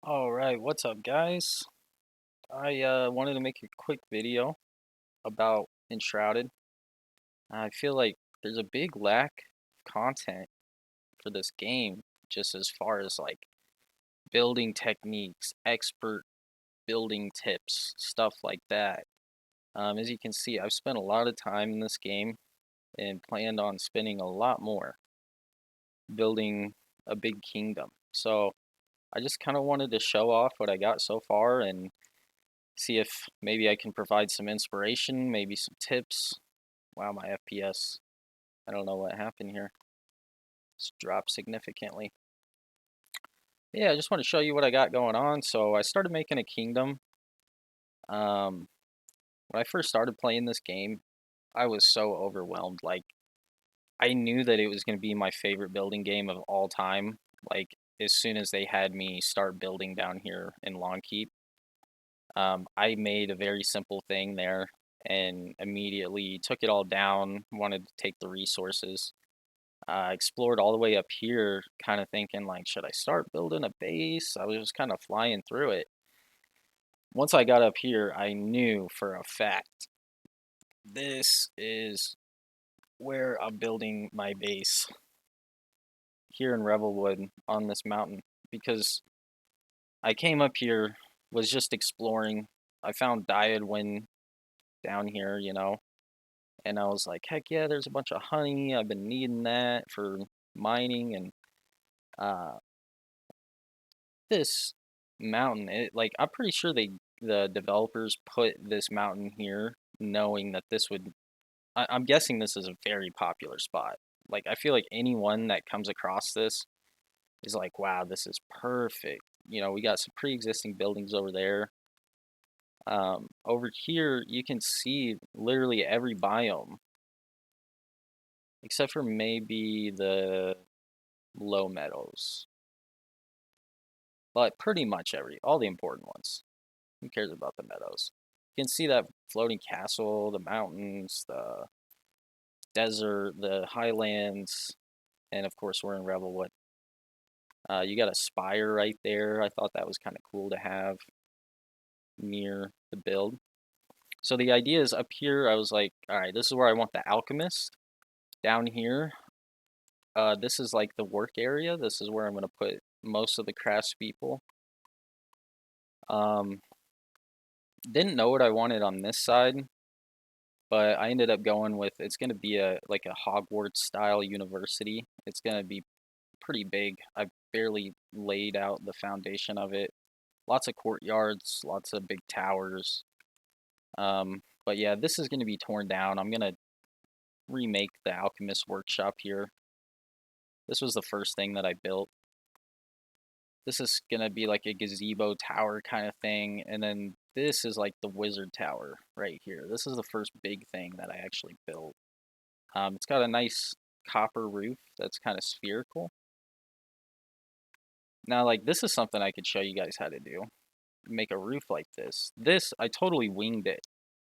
Alright, what's up guys? I wanted to make a quick video about Enshrouded. I feel like there's a big lack of content for this game, just as far as like building techniques, expert building tips, stuff like that. As you can see, I've spent a lot of time in this game and planned on spending a lot more building a big kingdom. So I just kind of wanted to show off what I got so far and see if maybe I can provide some inspiration, maybe some tips. Wow, my FPS. I don't know what happened here. It's dropped significantly. Yeah, I just want to show you what I got going on. So I started making a kingdom. Um, when I first started playing this game, I was so overwhelmed. Like, I knew that it was going to be my favorite building game of all time. Like, as soon as they had me start building down here in Longkeep, I made a very simple thing there and immediately took it all down, wanted to take the resources. Explored all the way up here, kind of thinking like, should I start building a base? I was just kind of flying through it. Once I got up here, I knew for a fact this is where I'm building my base here in Revelwood on this mountain because I came up here, was just exploring. I found Diadwin down here, and I was like, heck yeah, there's a bunch of honey. I've been needing that for mining and uh, this mountain. I'm pretty sure the developers put this mountain here knowing that this would. I'm guessing this is a very popular spot. Like I feel like anyone that comes across this is like, wow, this is perfect. We got some pre-existing buildings over there. Over here, you can see literally every biome except for maybe the low meadows, but pretty much all the important ones. Who cares about the meadows? You can see that floating castle, the mountains, the desert, the highlands, and of course we're in Revelwood. You got a spire right there. I thought that was kind of cool to have near the build. So the idea is up here, I was like, all right, this is where I want the alchemist. Down here, this is like the work area. This is where I'm going to put most of the craftspeople. Um, didn't know what I wanted on this side, but I ended up going with it's going to be a Hogwarts style university. It's going to be pretty big. I barely laid out the foundation of it. Lots of courtyards, lots of big towers. But yeah, this is going to be torn down. I'm going to remake the alchemist workshop here. This was the first thing that I built. This is going to be like a gazebo tower kind of thing, and then this is like the wizard tower right here. This is the first big thing that I actually built. It's got a nice copper roof that's kind of spherical. Now, like, this is something I could show you guys how to do. Make a roof like this. This, I totally winged it.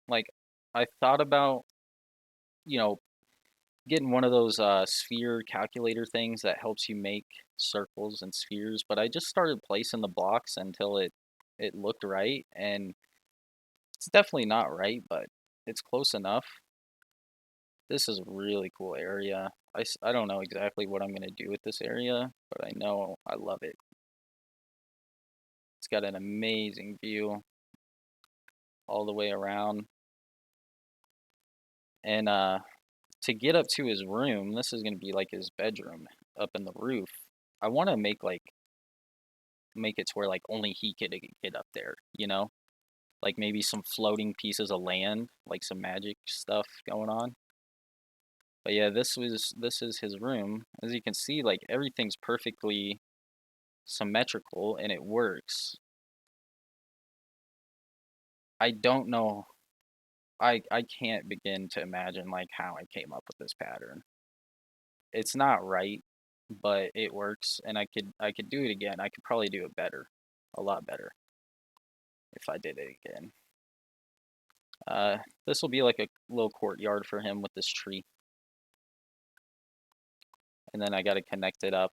Like, I thought about, you know, getting one of those sphere calculator things that helps you make circles and spheres, but I just started placing the blocks until it looked right, and it's definitely not right, but it's close enough. This is a really cool area. I don't know exactly what I'm going to do with this area, but I know I love it. It's got an amazing view all the way around. And to get up to his room, this is going to be like his bedroom up in the roof. I want to make it to where like only he could get up there, Like maybe some floating pieces of land, like some magic stuff going on. But yeah, this is his room. As you can see, like everything's perfectly symmetrical and it works. I don't know. I can't begin to imagine like how I came up with this pattern. It's not right, but it works and I could do it again. I could probably do it better. A lot better if I did it again. Uh this will be like a little courtyard for him with this tree. And then I got to connect it up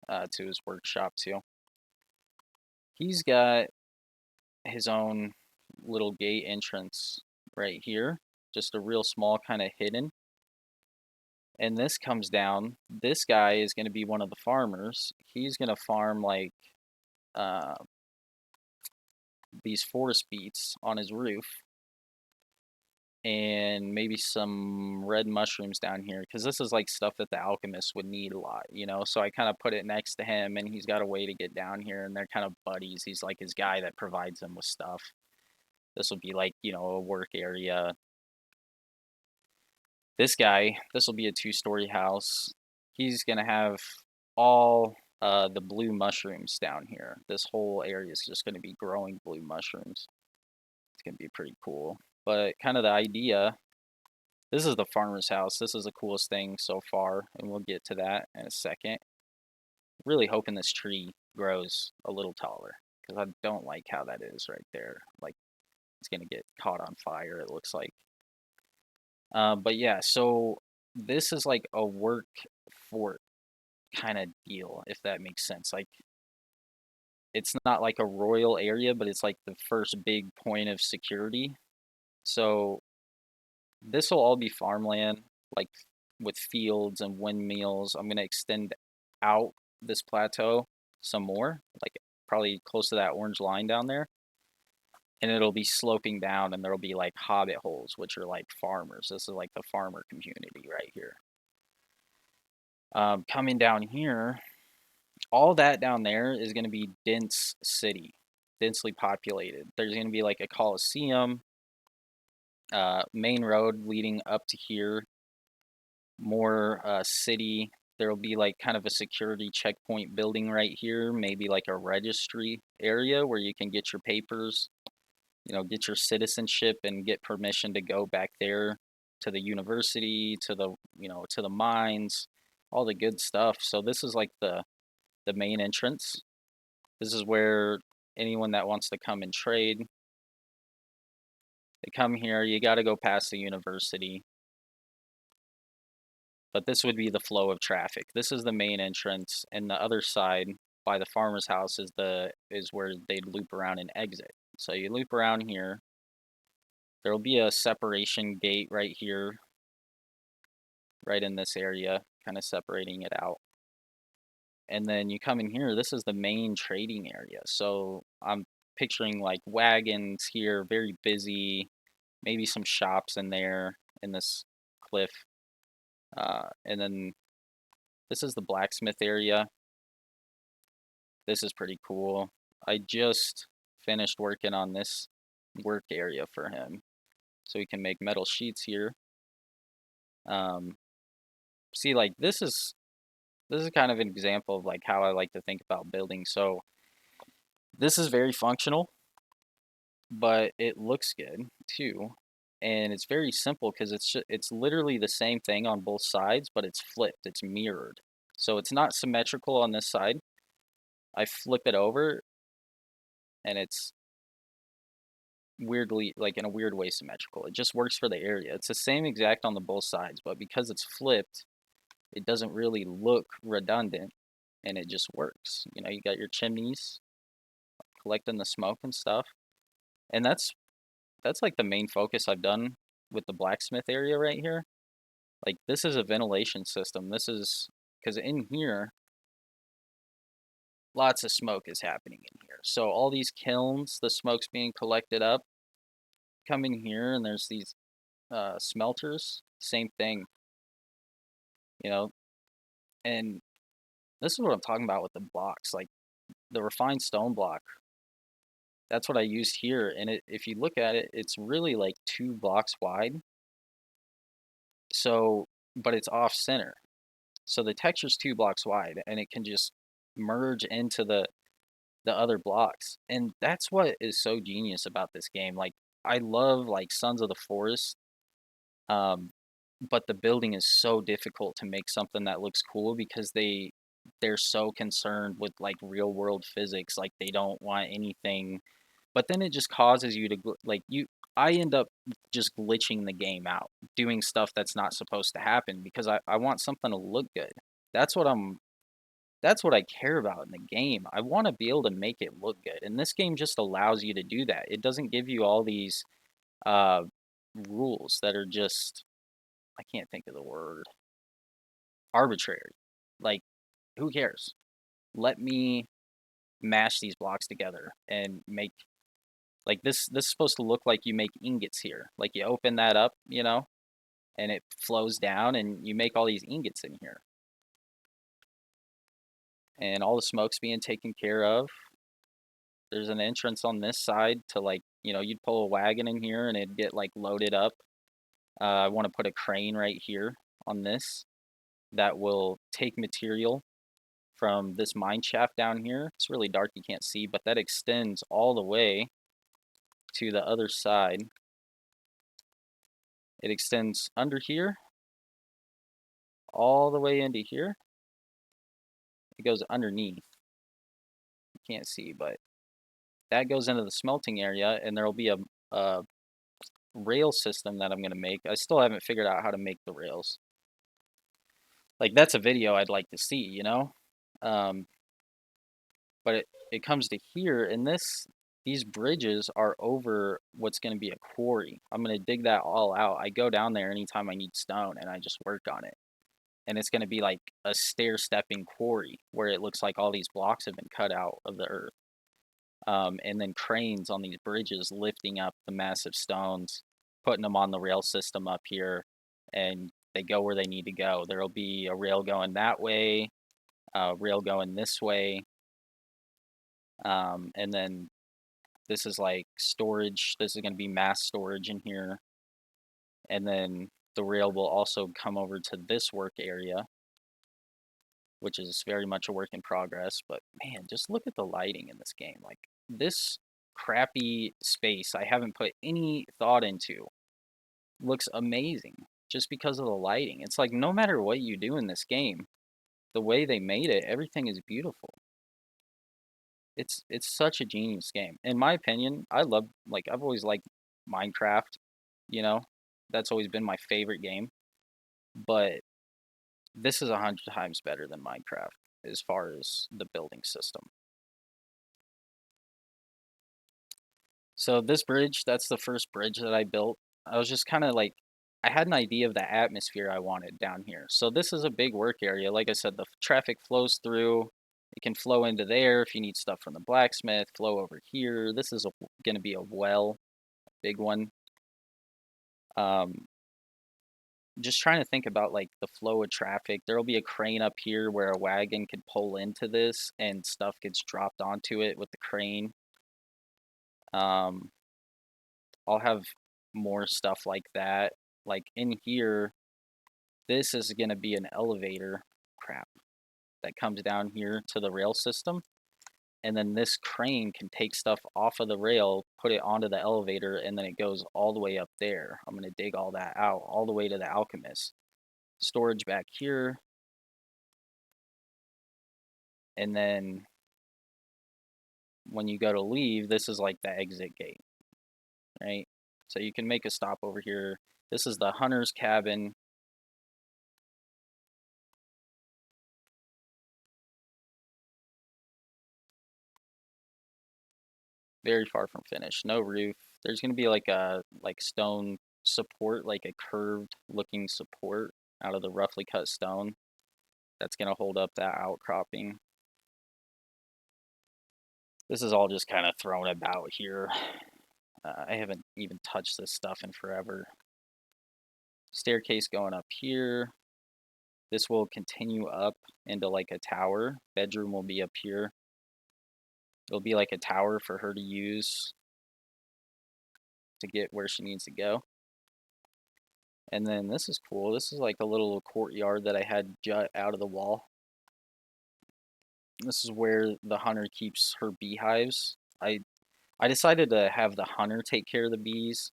to his workshop too. he's got his own little gate entrance right here, just a real small kind of hidden. And this comes down. This guy is going to be one of the farmers. He's going to farm like uh, these forest beets on his roof and maybe some red mushrooms down here because this is like stuff that the alchemist would need a lot, you know. So I kind of put it next to him, and he's got a way to get down here, and they're kind of buddies. He's like his guy that provides him with stuff. This will be like, you know, a work area. This guy, this will be a two-story house. He's gonna have all the blue mushrooms down here. This whole area is just gonna be growing blue mushrooms. It's gonna be pretty cool. But kind of the idea, this is the farmer's house. This is the coolest thing so far, and we'll get to that in a second. Really hoping this tree grows a little taller because I don't like how that is right there. Like it's gonna get caught on fire, it looks like. But yeah, so this is like a work fort kind of deal, if that makes sense. Like it's not like a royal area, but it's like the first big point of security. So this will all be farmland, like with fields and windmills. I'm gonna extend out this plateau some more, like probably close to that orange line down there. And it'll be sloping down, and there'll be like hobbit holes, which are like farmers. This is like the farmer community right here. Coming down here, all that down there is going to be dense city, densely populated. There's going to be like a coliseum, main road leading up to here, more city. There will be like kind of a security checkpoint building right here, maybe like a registry area where you can get your papers, you know, get your citizenship and get permission to go back there to the university, to the, you know, to the mines, all the good stuff. So this is like the main entrance. This is where anyone that wants to come and trade, they come here. You got to go past the university. But this would be the flow of traffic. This is the main entrance, and the other side by the farmer's house is where they'd loop around and exit. So you loop around here. There will be a separation gate right here, right in this area, kind of separating it out. And then you come in here, this is the main trading area. So I'm picturing like wagons here, very busy, maybe some shops in there in this cliff. And then this is the blacksmith area. This is pretty cool. I just finished working on this work area for him. So we can make metal sheets here. See, like this is kind of an example of like how I like to think about building. So this is very functional, but it looks good too. And it's very simple because it's literally the same thing on both sides, but it's flipped, it's mirrored. So it's not symmetrical on this side. I flip it over and it's weirdly, like in a weird way, symmetrical. It just works for the area. It's the same exact on the both sides, but because it's flipped, it doesn't really look redundant and it just works. You know, you got your chimneys collecting the smoke and stuff. And that's like the main focus I've done with the blacksmith area right here. Like this is a ventilation system. This is because in here lots of smoke is happening in here. So all these kilns, the smoke's being collected up. Come in here and there's these smelters, same thing. You know, and this is what I'm talking about with the blocks, like the refined stone block. That's what I used here, and if you look at it, it's really like 2 blocks wide. So, but it's off center. So the texture's 2 blocks wide, and it can just merge into the other blocks. And that's what is so genius about this game. Like I love like Sons of the Forest, um, but the building is so difficult to make something that looks cool because they're so concerned with like real world physics. Like they don't want anything, but then it just causes you to like you. I end up just glitching the game out, doing stuff that's not supposed to happen because I want something to look good. That's what I'm That's what I care about in the game. I want to be able to make it look good, and this game just allows you to do that. It doesn't give you all these uh, rules that are just, I can't think of the word, arbitrary. Like, who cares? Let me mash these blocks together and make, like, this is supposed to look like you make ingots here. Like, you open that up, and it flows down, and you make all these ingots in here. And all the smoke's being taken care of. There's an entrance on this side to, like, you'd pull a wagon in here and it'd get like loaded up. I want to put a crane right here on this that will take material from this mine shaft down here. It's really dark, you can't see, but that extends all the way to the other side. It extends under here, all the way into here. It goes underneath. You can't see, but that goes into the smelting area, and there'll be a rail system that I'm going to make. I still haven't figured out how to make the rails. Like, that's a video I'd like to see. Um, but it comes to here, and these bridges are over what's going to be a quarry. I'm going to dig that all out. I go down there anytime I need stone, and I just work on it. And it's going to be like a stair-stepping quarry where it looks like all these blocks have been cut out of the earth. And then cranes on these bridges lifting up the massive stones, putting them on the rail system up here, and they go where they need to go. There'll be a rail going that way, a rail going this way, and then this is like storage. This is going to be mass storage in here, and then the rail will also come over to this work area, which is very much a work in progress. But man, just look at the lighting in this game. Like, this crappy space I haven't put any thought into looks amazing just because of the lighting. It's like no matter what you do in this game, the way they made it, everything is beautiful. It's such a genius game. In my opinion, I've always liked Minecraft, you know. That's always been my favorite game, but this is 100 times better than Minecraft as far as the building system. So this bridge, that's the first bridge that I built. I was just kind of like, I had an idea of the atmosphere I wanted down here. So this is a big work area. Like I said, the traffic flows through. It can flow into there if you need stuff from the blacksmith, flow over here. This is going to be a well, a big one. Just trying to think about like the flow of traffic. There'll be a crane up here where a wagon could pull into this and stuff gets dropped onto it with the crane. Um, I'll have more stuff like that. Like in here, this is going to be an elevator, crap, that comes down here to the rail system. And then this crane can take stuff off of the rail, put it onto the elevator, and then it goes all the way up there. I'm going to dig all that out, all the way to the alchemist. Storage back here. And then when you go to leave, this is like the exit gate, right? So you can make a stop over here. This is the hunter's cabin. Very far from finished. No roof. There's going to be like a stone support, like a curved looking support out of the roughly cut stone that's going to hold up that outcropping. This is all just kind of thrown about here. I haven't even touched this stuff in forever. Staircase going up here. This will continue up into like a tower. Bedroom will be up here. It'll be like a tower for her to use to get where she needs to go. And then this is cool. This is like a little courtyard that I had jut out of the wall. This is where the hunter keeps her beehives. I decided to have the hunter take care of the bees,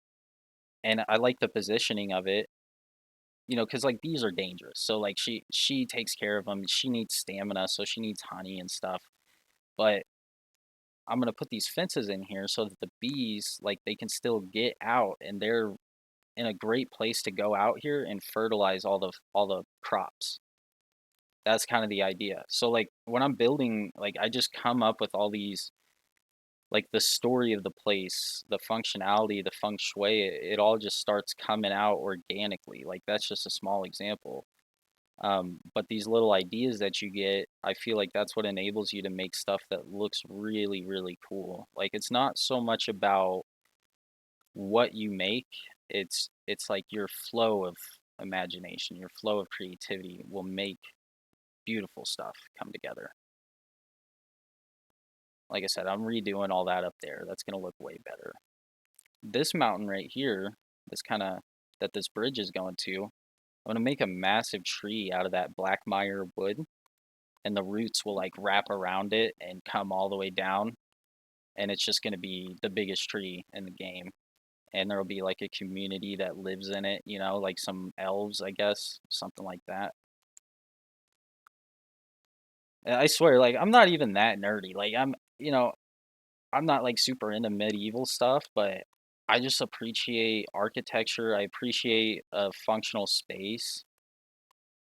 and I like the positioning of it. Because like bees are dangerous. So like she takes care of them. She needs stamina, so she needs honey and stuff. But I'm gonna put these fences in here so that the bees, like, they can still get out, and they're in a great place to go out here and fertilize all the crops That's kind of the idea. So like when I'm building, like I just come up with all these, like the story of the place, the functionality, the feng shui, it all just starts coming out organically. Like that's just a small example. But these little ideas that you get, I feel like that's what enables you to make stuff that looks really, really cool. Like it's not so much about what you make, it's like your flow of imagination, your flow of creativity will make beautiful stuff come together. Like I said, I'm redoing all that up there. That's gonna look way better. This mountain right here, this kind of that this bridge is going to, I'm gonna make a massive tree out of that black mire wood, and the roots will like wrap around it and come all the way down, and it's just gonna be the biggest tree in the game. And there'll be like a community that lives in it, you know, like some elves, I guess, something like that. And I swear, like I'm not even that nerdy. Like I'm not like super into medieval stuff, but I just appreciate architecture. I appreciate a functional space.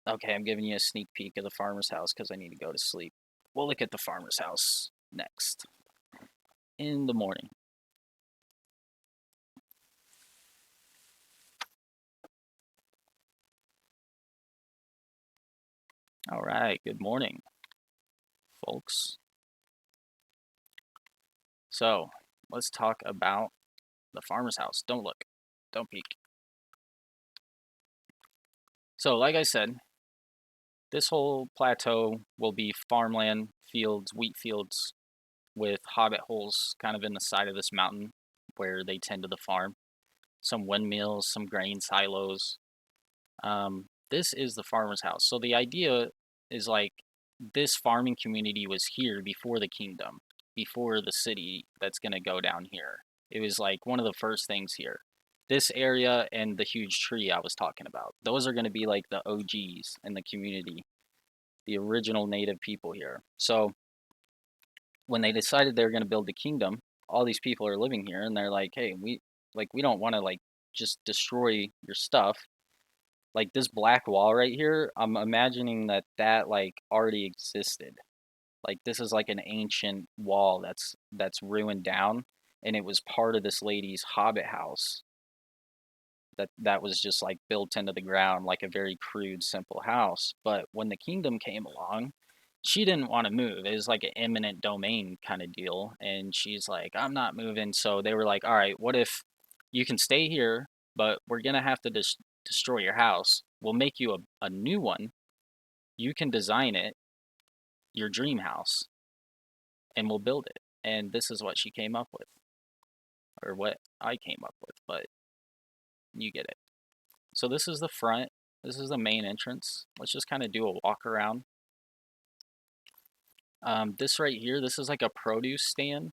Okay, I'm giving you a sneak peek of the farmer's house because I need to go to sleep. We'll look at the farmer's house next in the morning. All right, good morning, folks. So let's talk about the farmer's house. Don't look, don't peek. So, like I said, this whole plateau will be farmland, fields, wheat fields, with hobbit holes kind of in the side of this mountain where they tend to the farm. Some windmills, some grain silos. This is the farmer's house. So the idea is like this farming community was here before the kingdom, before the city that's going to go down here. It was like one of the first things here. This area and the huge tree I was talking about. Those are going to be like the OGs in the community, the original native people here. So when they decided they were going to build the kingdom, all these people are living here and they're like, "Hey, we don't want to like just destroy your stuff." Like this black wall right here, I'm imagining that like already existed. Like this is like an ancient wall that's ruined down, and it was part of this lady's hobbit house that was just like built into the ground like a very crude, simple house. But when the kingdom came along, she didn't want to move. It was like an eminent domain kind of deal, and she's like, "I'm not moving." So they were like, "All right, what if you can stay here, but we're gonna have to destroy your house. We'll make you a new one. You can design it, your dream house, and we'll build it." And this is what she came up with, or what I came up with, but you get it. So this is the front. This is the main entrance. Let's just kind of do a walk around. This right here, this is like a produce stand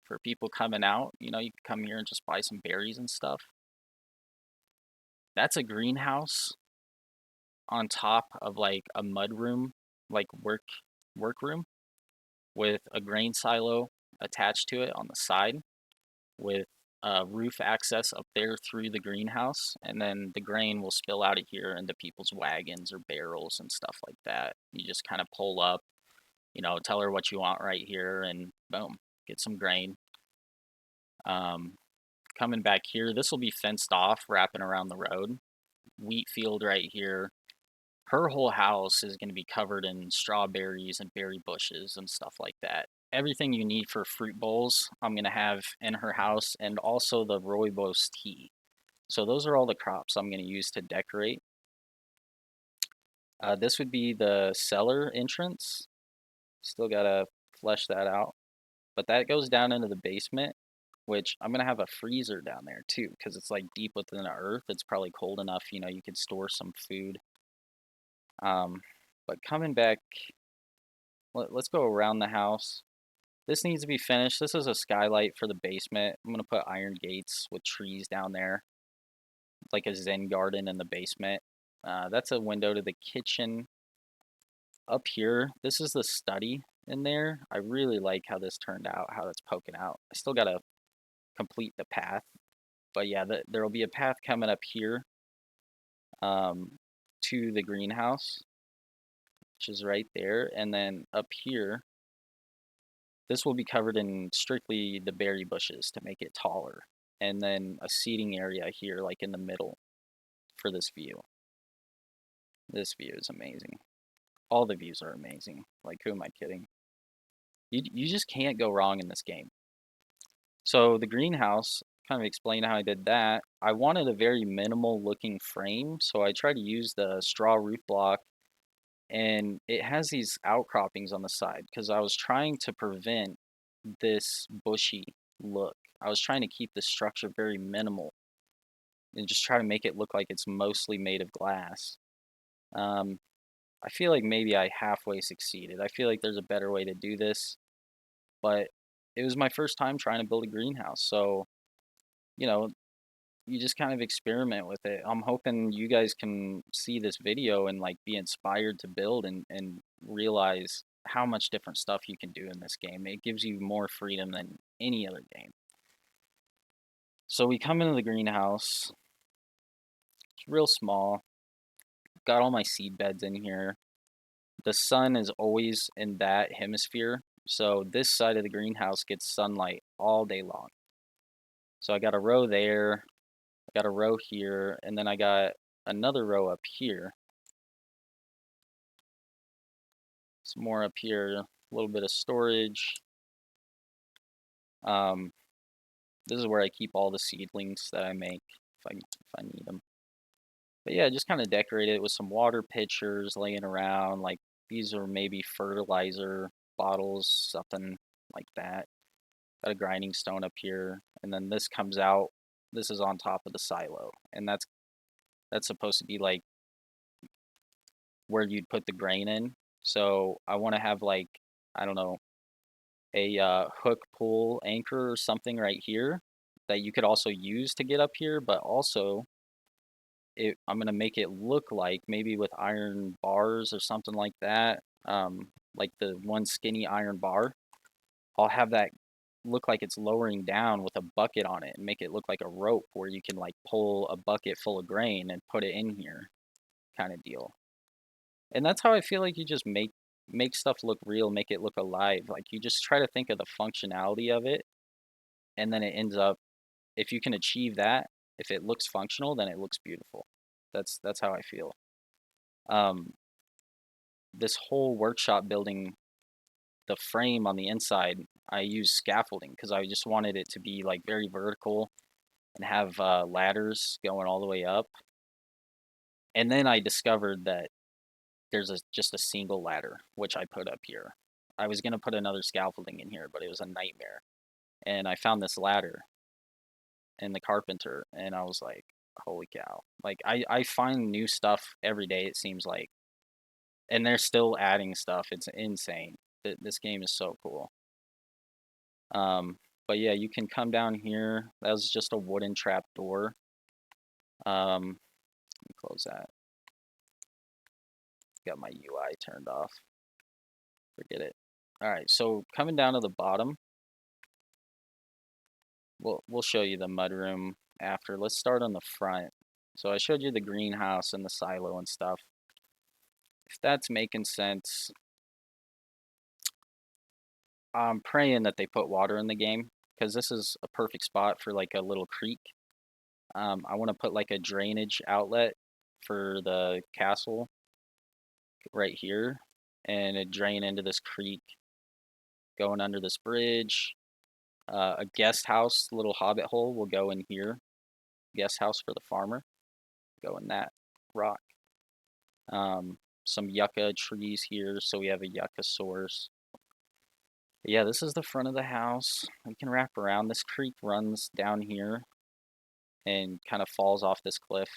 for people coming out. You know, you can come here and just buy some berries and stuff. That's a greenhouse on top of like a mud room, like work room, with a grain silo attached to it on the side, with roof access up there through the greenhouse, and then the grain will spill out of here into people's wagons or barrels and stuff like that. You just kind of pull up, you know, tell her what you want right here, and boom, get some grain. Um, Coming back here, this will be fenced off, wrapping around the road. Wheat field right here. Her whole house is going to be covered in strawberries and berry bushes and stuff like that. Everything you need for fruit bowls, I'm going to have in her house, and also the rooibos tea. So those are all the crops I'm going to use to decorate. This would be the cellar entrance. Still got to flesh that out. But that goes down into the basement, which I'm going to have a freezer down there too, because it's like deep within the earth. It's probably cold enough, you know, you could store some food. Um, but coming back, let's go around the house. This needs to be finished. This is a skylight for the basement. I'm going to put iron gates with trees down there, like a Zen garden in the basement. That's a window to the kitchen. Up here, this is the study in there. I really like how this turned out, how it's poking out. I still got to complete the path. But yeah, there will be a path coming up here, um, to the greenhouse. patches right there, and then up here, this will be covered in strictly the berry bushes to make it taller, and then a seating area here, like in the middle, for this view. This view is amazing. All the views are amazing. Like, who am I kidding? You just can't go wrong in this game. So the greenhouse, kind of explain how I did that. I wanted a very minimal looking frame, so I tried to use the straw roof block, and it has these outcroppings on the side because I was trying to prevent this bushy look. I was trying to keep the structure very minimal and just try to make it look like it's mostly made of glass. Um, I feel like maybe I halfway succeeded. I feel like there's a better way to do this, but it was my first time trying to build a greenhouse, so you know, you just kind of experiment with it. I'm hoping you guys can see this video and like be inspired to build and realize how much different stuff you can do in this game. It gives you more freedom than any other game. So we come into the greenhouse. It's real small. Got all my seed beds in here. The sun is always in that hemisphere, so this side of the greenhouse gets sunlight all day long. So I got a row there, I got a row here, and then I got another row up here. Some more up here, a little bit of storage. This is where I keep all the seedlings that I make if I need them. But yeah, just kind of decorate it with some water pitchers laying around. Like these are maybe fertilizer bottles, something like that. Got a grinding stone up here, and then this comes out. This is on top of the silo, and that's supposed to be like where you'd put the grain in. So I want to have like, I don't know, a hook pull anchor or something right here that you could also use to get up here, but also I'm gonna make it look like maybe with iron bars or something like that, like the one skinny iron bar. I'll have that look like it's lowering down with a bucket on it and make it look like a rope where you can like pull a bucket full of grain and put it in here, kind of deal. And that's how I feel like you just make stuff look real, make it look alive. Like you just try to think of the functionality of it, and then it ends up, if you can achieve that, if it looks functional, then it looks beautiful. That's how I feel. Um, this whole workshop building, the frame on the inside, I use scaffolding because I just wanted it to be like very vertical and have ladders going all the way up. And then I discovered that there's just a single ladder, which I put up here. I was gonna put another scaffolding in here, but it was a nightmare. And I found this ladder in the carpenter, and I was like, holy cow. Like I find new stuff every day, it seems like. And they're still adding stuff. It's insane. This game is so cool. But yeah, you can come down here. That was just a wooden trap door. Let me close that. Got my UI turned off. Forget it. All right, so coming down to the bottom, we'll show you the mudroom after. Let's start on the front. So I showed you the greenhouse and the silo and stuff. If that's making sense, I'm praying that they put water in the game because this is a perfect spot for like a little creek. I want to put like a drainage outlet for the castle right here, and it drain into this creek going under this bridge. A guest house, little hobbit hole will go in here. Guest house for the farmer, go in that rock. Some yucca trees here, so we have a yucca source. But yeah, this is the front of the house. We can wrap around. This creek runs down here and kind of falls off this cliff.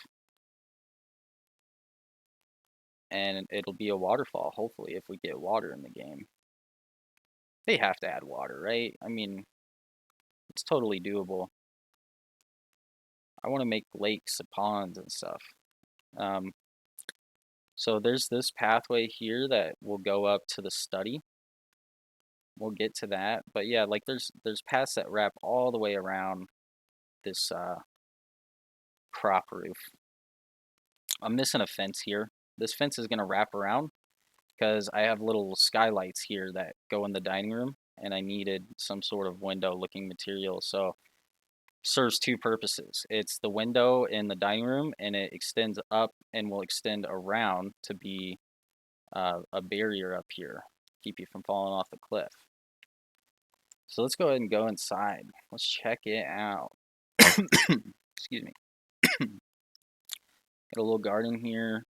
And it'll be a waterfall, hopefully, if we get water in the game. They have to add water, right? I mean, it's totally doable. I want to make lakes and ponds and stuff. So there's this pathway here that will go up to the study. We'll get to that, but yeah, like there's paths that wrap all the way around this crop roof. I'm missing a fence here. This fence is gonna wrap around, because I have little skylights here that go in the dining room, and I needed some sort of window-looking material. So serves two purposes. It's the window in the dining room, and it extends up and will extend around to be a barrier up here, keep you from falling off the cliff. So let's go ahead and go inside. Let's check it out. Excuse me. Got a little garden here,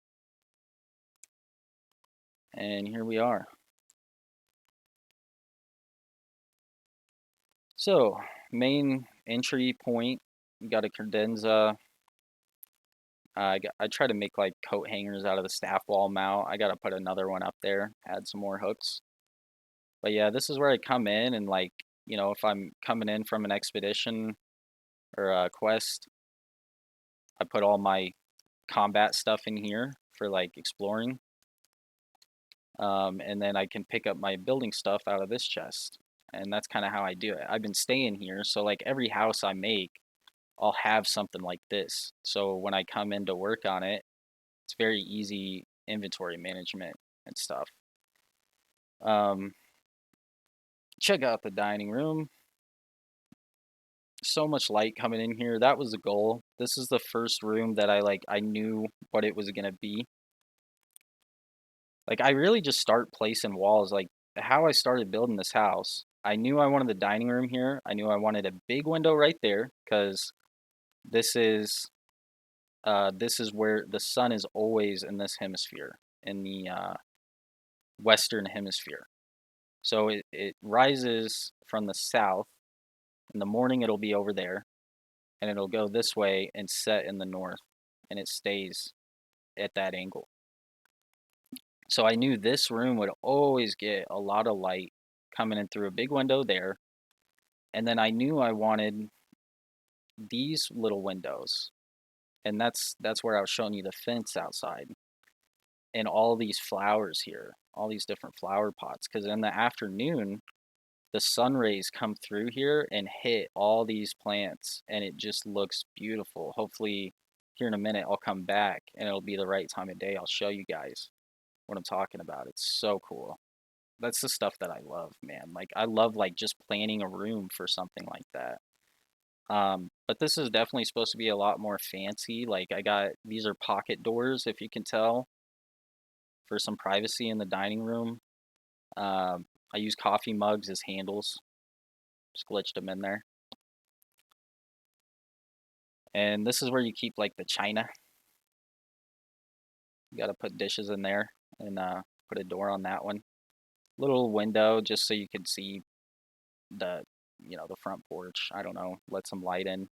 and here we are. So, main entry point, you got a credenza. I try to make like coat hangers out of the staff wall mount. I gotta put another one up there, add some more hooks. But yeah, this is where I come in and like, if I'm coming in from an expedition or a quest, I put all my combat stuff in here for like exploring. And then I can pick up my building stuff out of this chest. And that's kind of how I do it. I've been staying here, so like every house I make, I'll have something like this. So when I come in to work on it, it's very easy inventory management and stuff. Um, check out the dining room. So much light coming in here. That was the goal. This is the first room that I knew what it was gonna be. Like I really just start placing walls. Like how I started building this house, I knew I wanted the dining room here. I knew I wanted a big window right there because this is this is where the sun is always in this hemisphere, in the western hemisphere. So it rises from the south. In the morning, it'll be over there, and it'll go this way and set in the north, and it stays at that angle. So I knew this room would always get a lot of light coming in through a big window there. And then I knew I wanted these little windows. And that's where I was showing you the fence outside and all these flowers here, all these different flower pots. Because in the afternoon, the sun rays come through here and hit all these plants, and it just looks beautiful. Hopefully, here in a minute, I'll come back and it'll be the right time of day. I'll show you guys what I'm talking about. It's so cool. That's the stuff that I love, man. Like I love like just planning a room for something like that. But this is definitely supposed to be a lot more fancy. Like I got these are pocket doors, if you can tell, for some privacy in the dining room. I use coffee mugs as handles. Just glitched them in there. And this is where you keep like the china. You got to put dishes in there and put a door on that one. Little window just so you can see the the front porch. I don't know, let some light in.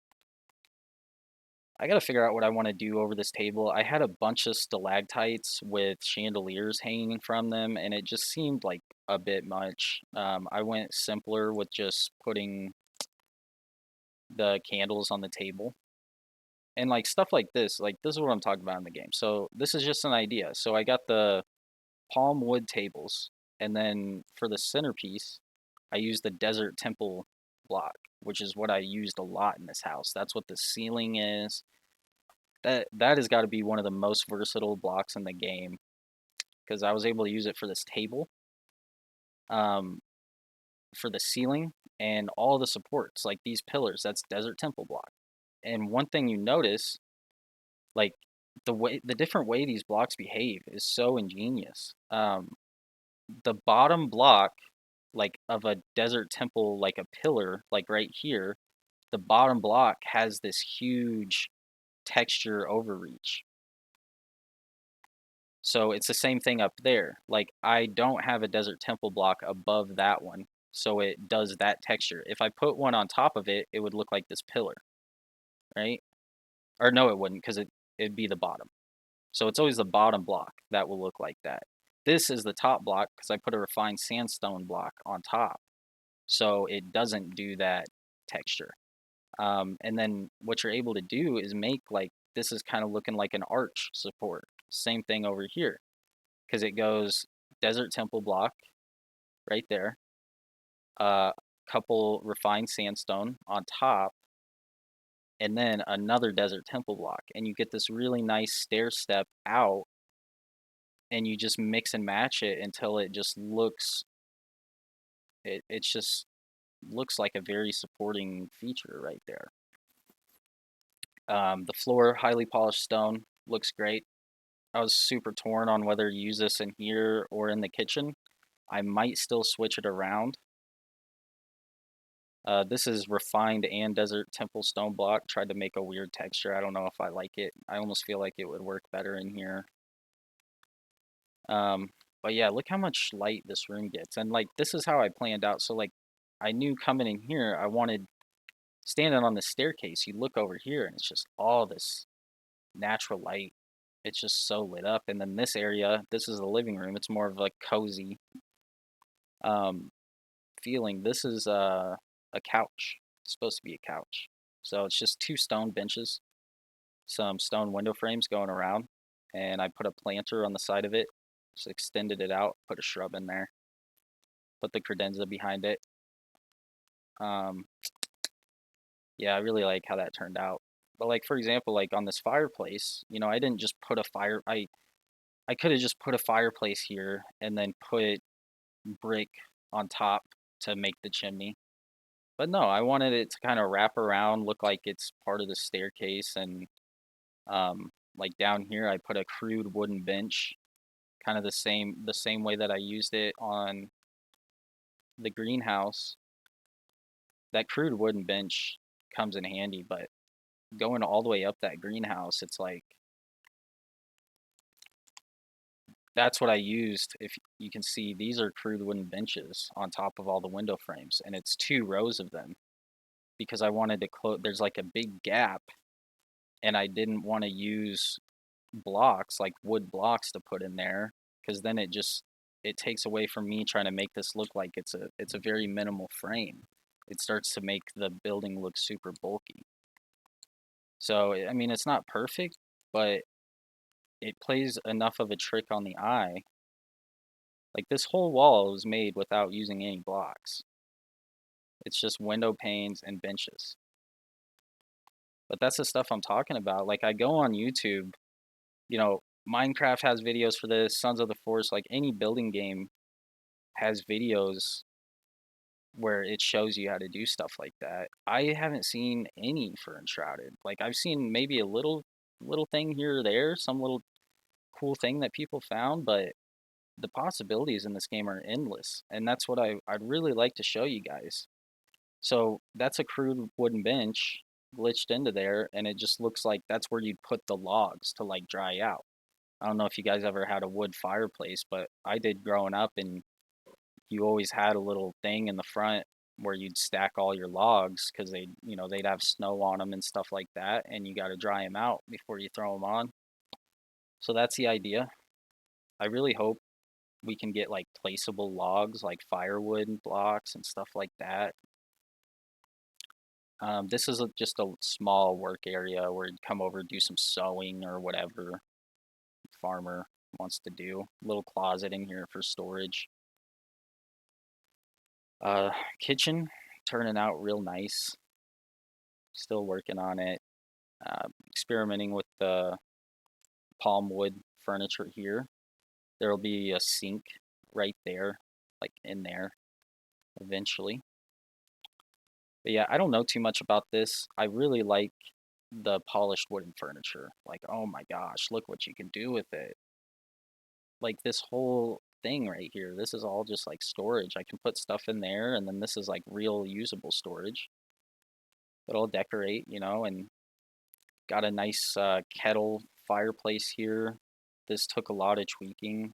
I gotta figure out what I want to do over this table. I had a bunch of stalactites with chandeliers hanging from them, and it just seemed like a bit much. I went simpler with just putting the candles on the table. And like stuff like this is what I'm talking about in the game. So this is just an idea. So I got the palm wood tables, and then for the centerpiece, I used the desert temple block, which is what I used a lot in this house. That's what the ceiling is. That has got to be one of the most versatile blocks in the game because I was able to use it for this table, um, for the ceiling, and all the supports, like these pillars. That's desert temple block. And one thing you notice, like the different way these blocks behave is so ingenious. The bottom block, like of a desert temple, like a pillar, like right here, the bottom block has this huge texture overreach. So it's the same thing up there. Like I don't have a desert temple block above that one, so it does that texture. If I put one on top of it, it would look like this pillar, right? Or no, it wouldn't, because it'd be the bottom. So it's always the bottom block that will look like that. This is the top block because I put a refined sandstone block on top, so it doesn't do that texture. And then what you're able to do is make like this is kind of looking like an arch support. Same thing over here because it goes desert temple block right there, a couple refined sandstone on top, and then another desert temple block, and you get this really nice stair step out and you just mix and match it until it just looks it's just looks like a very supporting feature right there. The floor, highly polished stone, looks great. I was super torn on whether to use this in here or in the kitchen. I might still switch it around. This is refined and desert temple stone block. Tried to make a weird texture. I don't know if I like it. I almost feel like it would work better in here. But yeah, look how much light this room gets. And like, this is how I planned out. So like, I knew coming in here, I wanted, standing on the staircase, you look over here and it's just all this natural light. It's just so lit up. And then this area, this is the living room. It's more of a cozy um, feeling. This is a couch. It's supposed to be a couch. So it's just two stone benches, some stone window frames going around, and I put a planter on the side of it. Just extended it out, put a shrub in there, put the credenza behind it. Um, yeah, I really like how that turned out. But like for example, like on this fireplace, you know, I didn't just put a fire. I could have just put a fireplace here and then put brick on top to make the chimney. But no, I wanted it to kind of wrap around, look like it's part of the staircase, and like down here, I put a crude wooden bench, kind of the same way that I used it on the greenhouse. That crude wooden bench comes in handy, but going all the way up that greenhouse, it's like that's what I used. If you can see, these are crude wooden benches on top of all the window frames, and it's two rows of them because I wanted to close. There's like a big gap, and I didn't want to use blocks like wood blocks to put in there because then it takes away from me trying to make this look like it's a very minimal frame. It starts to make the building look super bulky. So I mean it's not perfect, but it plays enough of a trick on the eye. Like this whole wall was made without using any blocks. It's just window panes and benches. But that's the stuff I'm talking about. Like I go on YouTube, you know, Minecraft has videos for this, Sons of the Forest, like any building game has videos where it shows you how to do stuff like that. I haven't seen any for Enshrouded. Like I've seen maybe a little thing here or there, some little cool thing that people found, but the possibilities in this game are endless. And that's what I'd really like to show you guys. So that's a crude wooden bench glitched into there, and it just looks like that's where you'd put the logs to like dry out. I don't know if you guys ever had a wood fireplace, but I did growing up, and you always had a little thing in the front where you'd stack all your logs because they'd have snow on them and stuff like that, and you got to dry them out before you throw them on. So that's the idea. I really hope we can get like placeable logs like firewood blocks and stuff like that. This is just a small work area where you'd come over, do some sewing or whatever farmer wants to do. Little closet in here for storage. Kitchen turning out real nice. Still working on it. Experimenting with the palm wood furniture here. There'll be a sink right there, like in there eventually. But yeah, I don't know too much about this. I really like the polished wooden furniture. Like, oh my gosh, look what you can do with it. Like this whole thing right here, this is all just like storage. I can put stuff in there, and then this is like real usable storage. But I'll decorate, and got a nice kettle fireplace here. This took a lot of tweaking.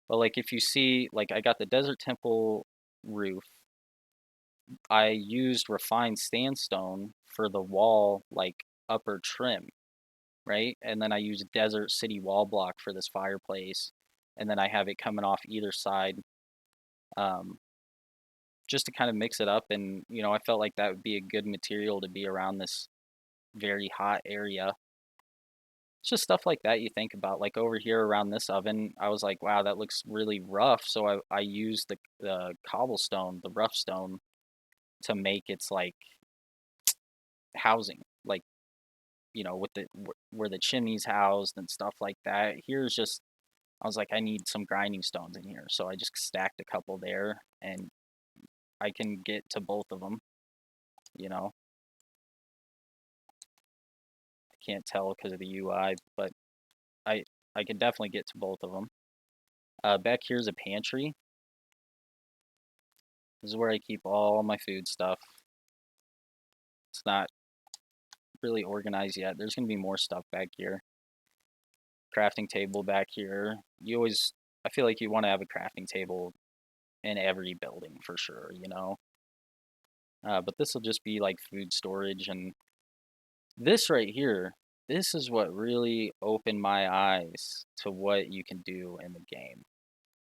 But like if you see, like I got the Desert Temple roof. I used refined sandstone for the wall, like upper trim, right? And then I use desert city wall block for this fireplace. And then I have it coming off either side, um, just to kind of mix it up. And, I felt like that would be a good material to be around this very hot area. It's just stuff like that you think about. Like over here around this oven, I was like, wow, that looks really rough. So I used the cobblestone, the rough stone, to make its like housing. Like, with where the chimney's housed and stuff like that. Here's just I was like, I need some grinding stones in here. So I just stacked a couple there and I can get to both of them, you know. I can't tell because of the UI, but I I can definitely get to both of them. Back here's a pantry. This is where I keep all my food stuff. It's not really organized yet. There's gonna be more stuff back here. Crafting table back here. I feel like you want to have a crafting table in every building for sure, you know. But this will just be like food storage, and this right here, this is what really opened my eyes to what you can do in the game.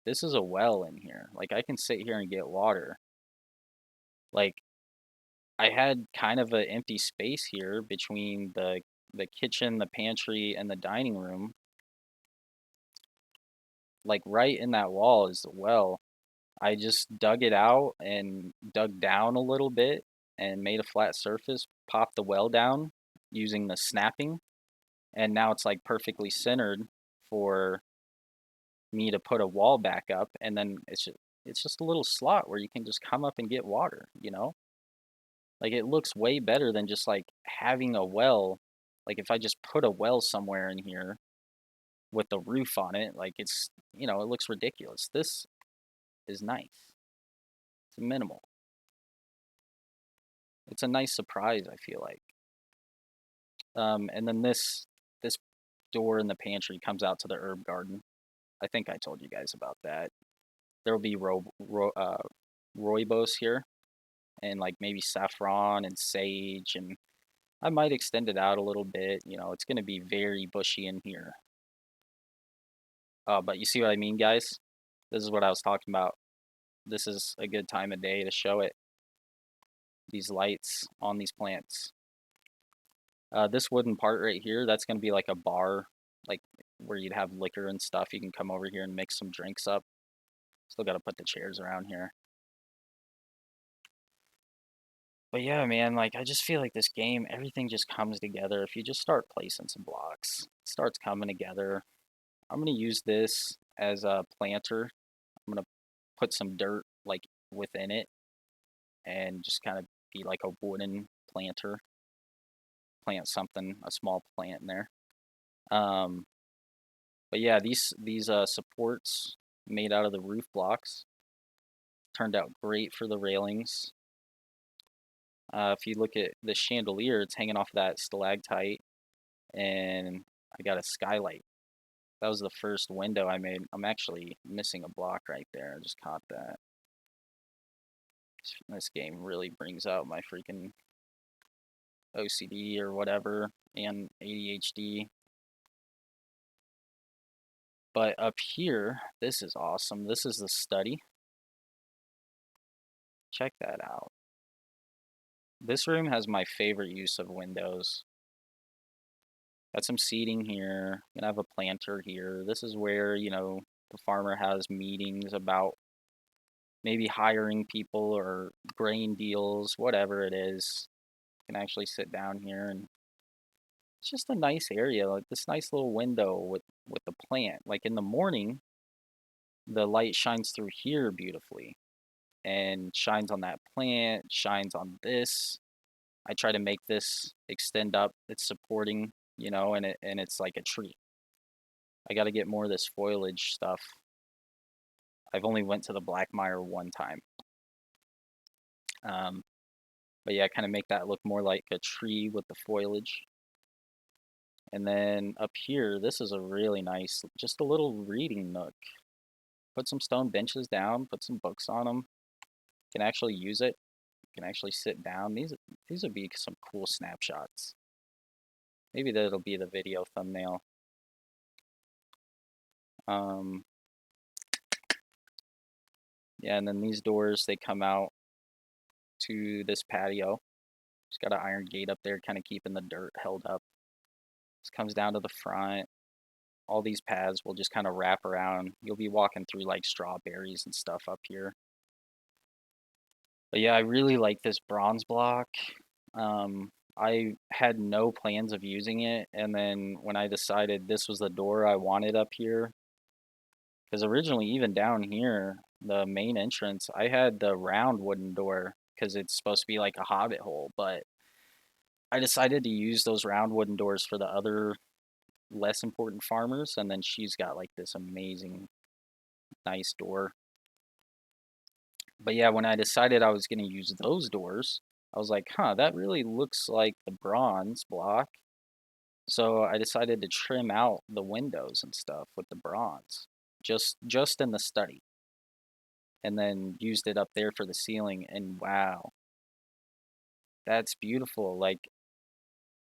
This is a well in here. Like I can sit here and get water. Like I had kind of an empty space here between the kitchen, the pantry, and the dining room. Like right in that wall is the well. I just dug it out and dug down a little bit and made a flat surface, popped the well down using the snapping, and now it's like perfectly centered for me to put a wall back up, and then it's just a little slot where you can just come up and get water, you know? Like it looks way better than just like having a well. Like if I just put a well somewhere in here with the roof on it, like it looks ridiculous. This is nice. It's minimal. It's a nice surprise, I feel like. And then this door in the pantry comes out to the herb garden. I think I told you guys about that. There will be rooibos here, and like maybe saffron and sage, and I might extend it out a little bit. You know, it's going to be very bushy in here. But you see what I mean, guys? This is what I was talking about. This is a good time of day to show it. These lights on these plants. This wooden part right here, that's going to be like a bar, like where you'd have liquor and stuff. You can come over here and mix some drinks up. Still got to put the chairs around here. But yeah, man, like I just feel like this game, everything just comes together. If you just start placing some blocks, it starts coming together. I'm gonna use this as a planter. I'm gonna put some dirt like within it and just kind of be like a wooden planter. Plant something, a small plant in there. Um, but yeah, these supports made out of the roof blocks turned out great for the railings. If you look at the chandelier, it's hanging off that stalactite, and I got a skylight. That was the first window I made. I'm actually missing a block right there. I just caught that. This game really brings out my freaking OCD or whatever and ADHD. But up here, this is awesome. This is the study. Check that out. This room has my favorite use of windows. Got some seating here. Gonna have a planter here. This is where, the farmer has meetings about maybe hiring people or grain deals, whatever it is. You can actually sit down here, and it's just a nice area, like this nice little window with the plant. Like in the morning, the light shines through here beautifully and shines on that plant, shines on this. I try to make this extend up. It's supporting, and it's like a tree. I got to get more of this foliage stuff. I've only went to the Black Mire one time. Um, but yeah, kind of make that look more like a tree with the foliage. And then up here, this is a really nice, just a little reading nook. Put some stone benches down, put some books on them. Can actually use it. Can actually sit down. These would be some cool snapshots. Maybe that'll be the video thumbnail. Yeah, and then these doors, they come out to this patio. Just got an iron gate up there, kind of keeping the dirt held up. This comes down to the front. All these paths will just kind of wrap around. You'll be walking through like strawberries and stuff up here. But yeah, I really like this bronze block. I had no plans of using it, and then when I decided this was the door I wanted up here, Because originally, even down here, the main entrance, I had the round wooden door because it's supposed to be like a hobbit hole, but I decided to use those round wooden doors for the other less important farmers, and then she's got like this amazing, nice door. But yeah, when I decided I was going to use those doors, I was like, huh, that really looks like the bronze block. So I decided to trim out the windows and stuff with the bronze, just in the study, and then used it up there for the ceiling. And wow, that's beautiful. Like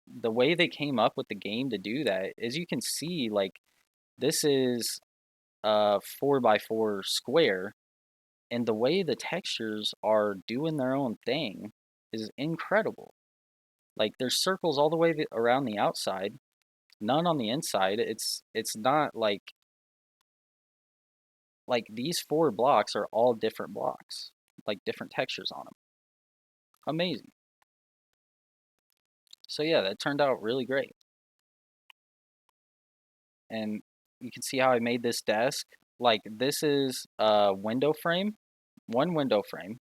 the way they came up with the game to do that, as you can see, like this is a 4x4 square, and the way the textures are doing their own thing is incredible. Like there's circles all the way around the outside, none on the inside. It's not like these four blocks are all different blocks, like different textures on them. Amazing. So yeah, that turned out really great. And you can see how I made this desk. Like this is a window frame, one window frame,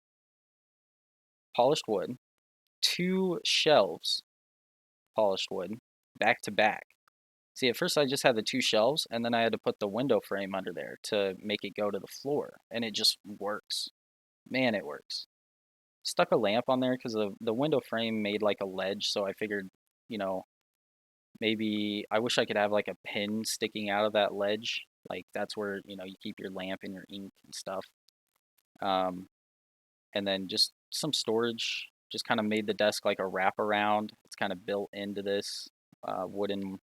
polished wood, two shelves, polished wood, back to back. See, at first I just had the two shelves, and then I had to put the window frame under there to make it go to the floor, and it just works. Man, it works. Stuck a lamp on there because the window frame made like a ledge, so I figured, you know, maybe I wish I could have like a pin sticking out of that ledge. Like that's where, you keep your lamp and your ink and stuff. Um, and then just some storage. Just kind of made the desk like a wraparound. It's kind of built into this wooden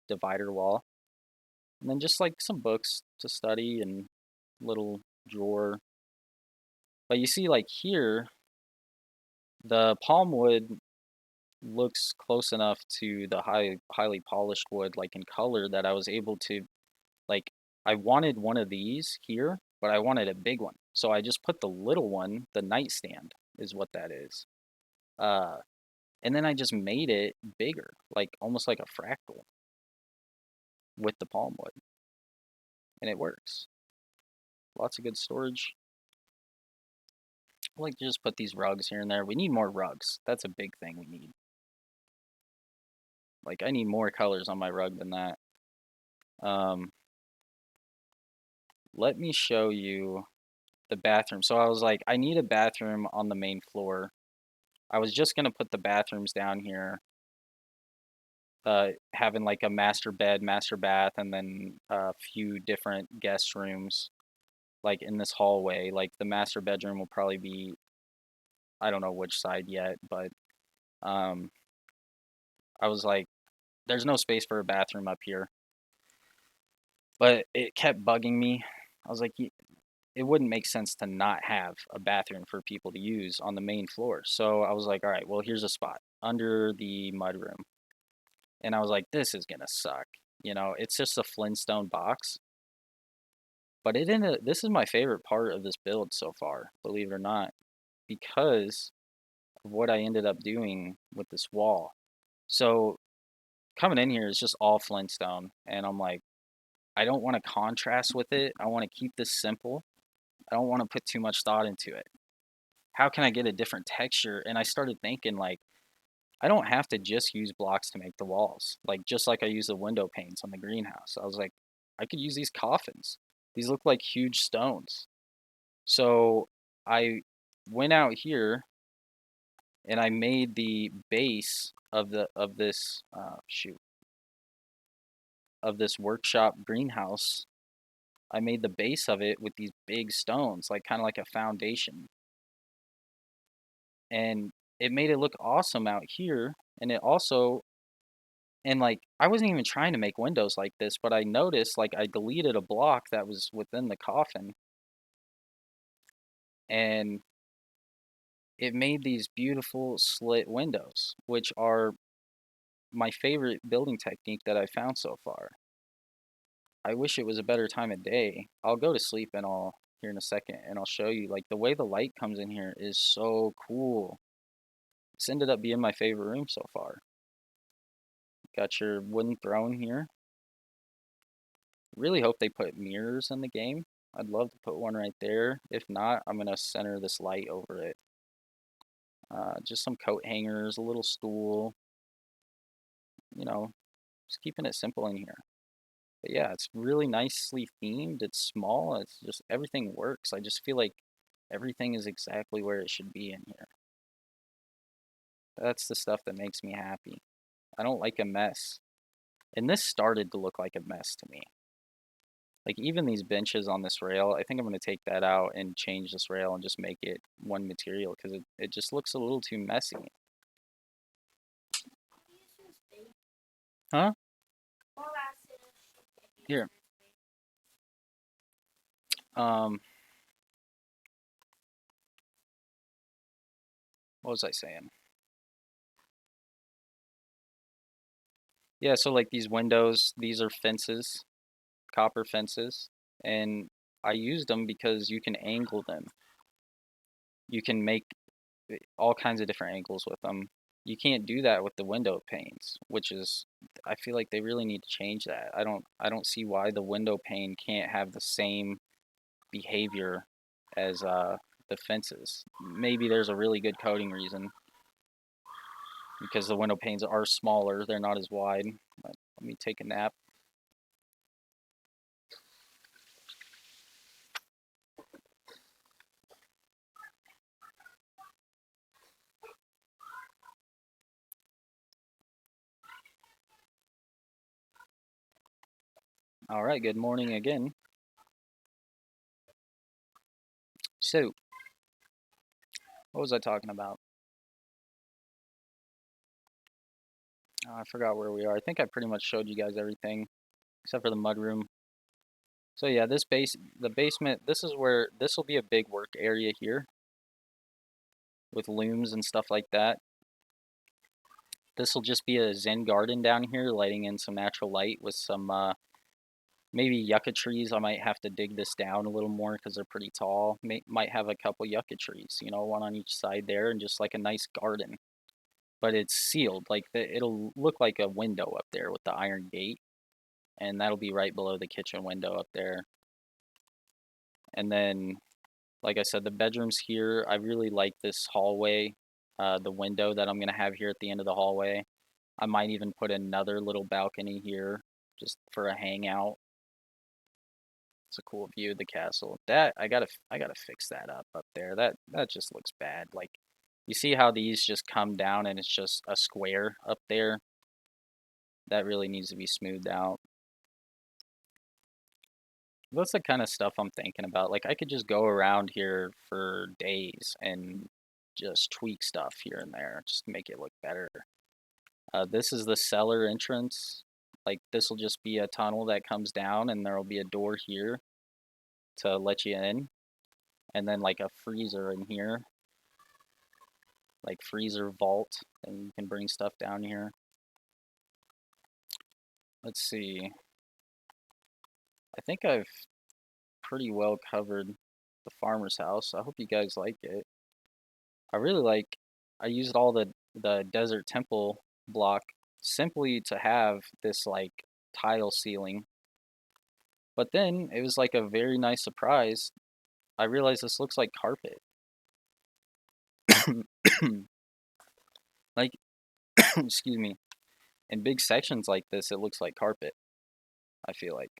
divider wall. And then just like some books to study and little drawer. But you see, like here, the palm wood looks close enough to the highly polished wood, like in color, that I was able to like. I wanted one of these here, but I wanted a big one, so I just put the little one. The nightstand is what that is. Uh, and then I just made it bigger, like almost like a fractal with the palm wood, and it works. Lots of good storage. I like to just put these rugs here and there. We need more rugs. That's a big thing we need. Like I need more colors on my rug than that. Um, let me show you the bathroom. So I was like, I need a bathroom on the main floor. I was just gonna put the bathrooms down here, having like a master bed, master bath, and then a few different guest rooms, like in this hallway. Like the master bedroom will probably be, I don't know which side yet, but um, I was like, there's no space for a bathroom up here. But it kept bugging me. I was like, it wouldn't make sense to not have a bathroom for people to use on the main floor. So I was like, all right, well, here's a spot under the mudroom. And I was like, this is gonna suck. It's just a Flintstone box. But this is my favorite part of this build so far, believe it or not, because of what I ended up doing with this wall. So coming in here is just all Flintstone, and I'm like, I don't want to contrast with it. I want to keep this simple. I don't want to put too much thought into it. How can I get a different texture? And I started thinking like I don't have to just use blocks to make the walls. Like just like I use the window panes on the greenhouse. I was like, I could use these coffins. These look like huge stones. So I went out here and I made the base of this workshop greenhouse. I made the base of it with these big stones, like kind of like a foundation. And it made it look awesome out here. And it also, and like, I wasn't even trying to make windows like this, but I noticed like I deleted a block that was within the coffin and it made these beautiful slit windows, which are my favorite building technique that I found so far. I wish it was a better time of day. I'll go to sleep and I'll here in a second and I'll show you like the way the light comes in here is so cool. This ended up being my favorite room so far. Got your wooden throne here. Really hope they put mirrors in the game. I'd love to put one right there. If not, I'm gonna center this light over it. Just some coat hangers, a little stool, you know, just keeping it simple in here. But yeah, it's really nicely themed. It's small. It's just everything works. I just feel like everything is exactly where it should be in here. That's the stuff that makes me happy. I don't like a mess. And this started to look like a mess to me. Like even these benches on this rail, I think I'm going to take that out and change this rail and just make it one material because it just looks a little too messy. Huh? Here. Um, what was I saying? Yeah, so like these windows, these are fences, copper fences, and I used them because you can angle them. You can make all kinds of different angles with them. You can't do that with the window panes, which is I feel like they really need to change that. I don't see why the window pane can't have the same behavior as the fences. Maybe there's a really good coding reason because the window panes are smaller, they're not as wide. But let me take a nap. All right, good morning again. So, what was I talking about? I forgot where we are. I think I pretty much showed you guys everything except for the mudroom. So yeah, the basement, this is where, this will be a big work area here with looms and stuff like that. This will just be a Zen garden down here, lighting in some natural light with some maybe yucca trees. I might have to dig this down a little more because they're pretty tall. Might have a couple yucca trees, one on each side there, and just like a nice garden. But it's sealed, like it'll look like a window up there with the iron gate, and that'll be right below the kitchen window up there. And then, like I said, the bedrooms here, I really like this hallway, the window that I'm gonna have here at the end of the hallway. I might even put another little balcony here just for a hangout. It's a cool view of the castle. That I gotta fix that up there. That just looks bad. Like you see how these just come down and it's just a square up there? That really needs to be smoothed out. That's the kind of stuff I'm thinking about. Like I could just go around here for days and just tweak stuff here and there, just to make it look better. This is the cellar entrance. Like this will just be a tunnel that comes down and there will be a door here to let you in. And then like a freezer in here, like freezer vault, and you can bring stuff down here. Let's see. I think I've pretty well covered the farmer's house. I hope you guys like it. I really like, I used all the desert temple block simply to have this like tile ceiling. But then it was like a very nice surprise. I realized this looks like carpet. Like, excuse me, in big sections like this, it looks like carpet, I feel like.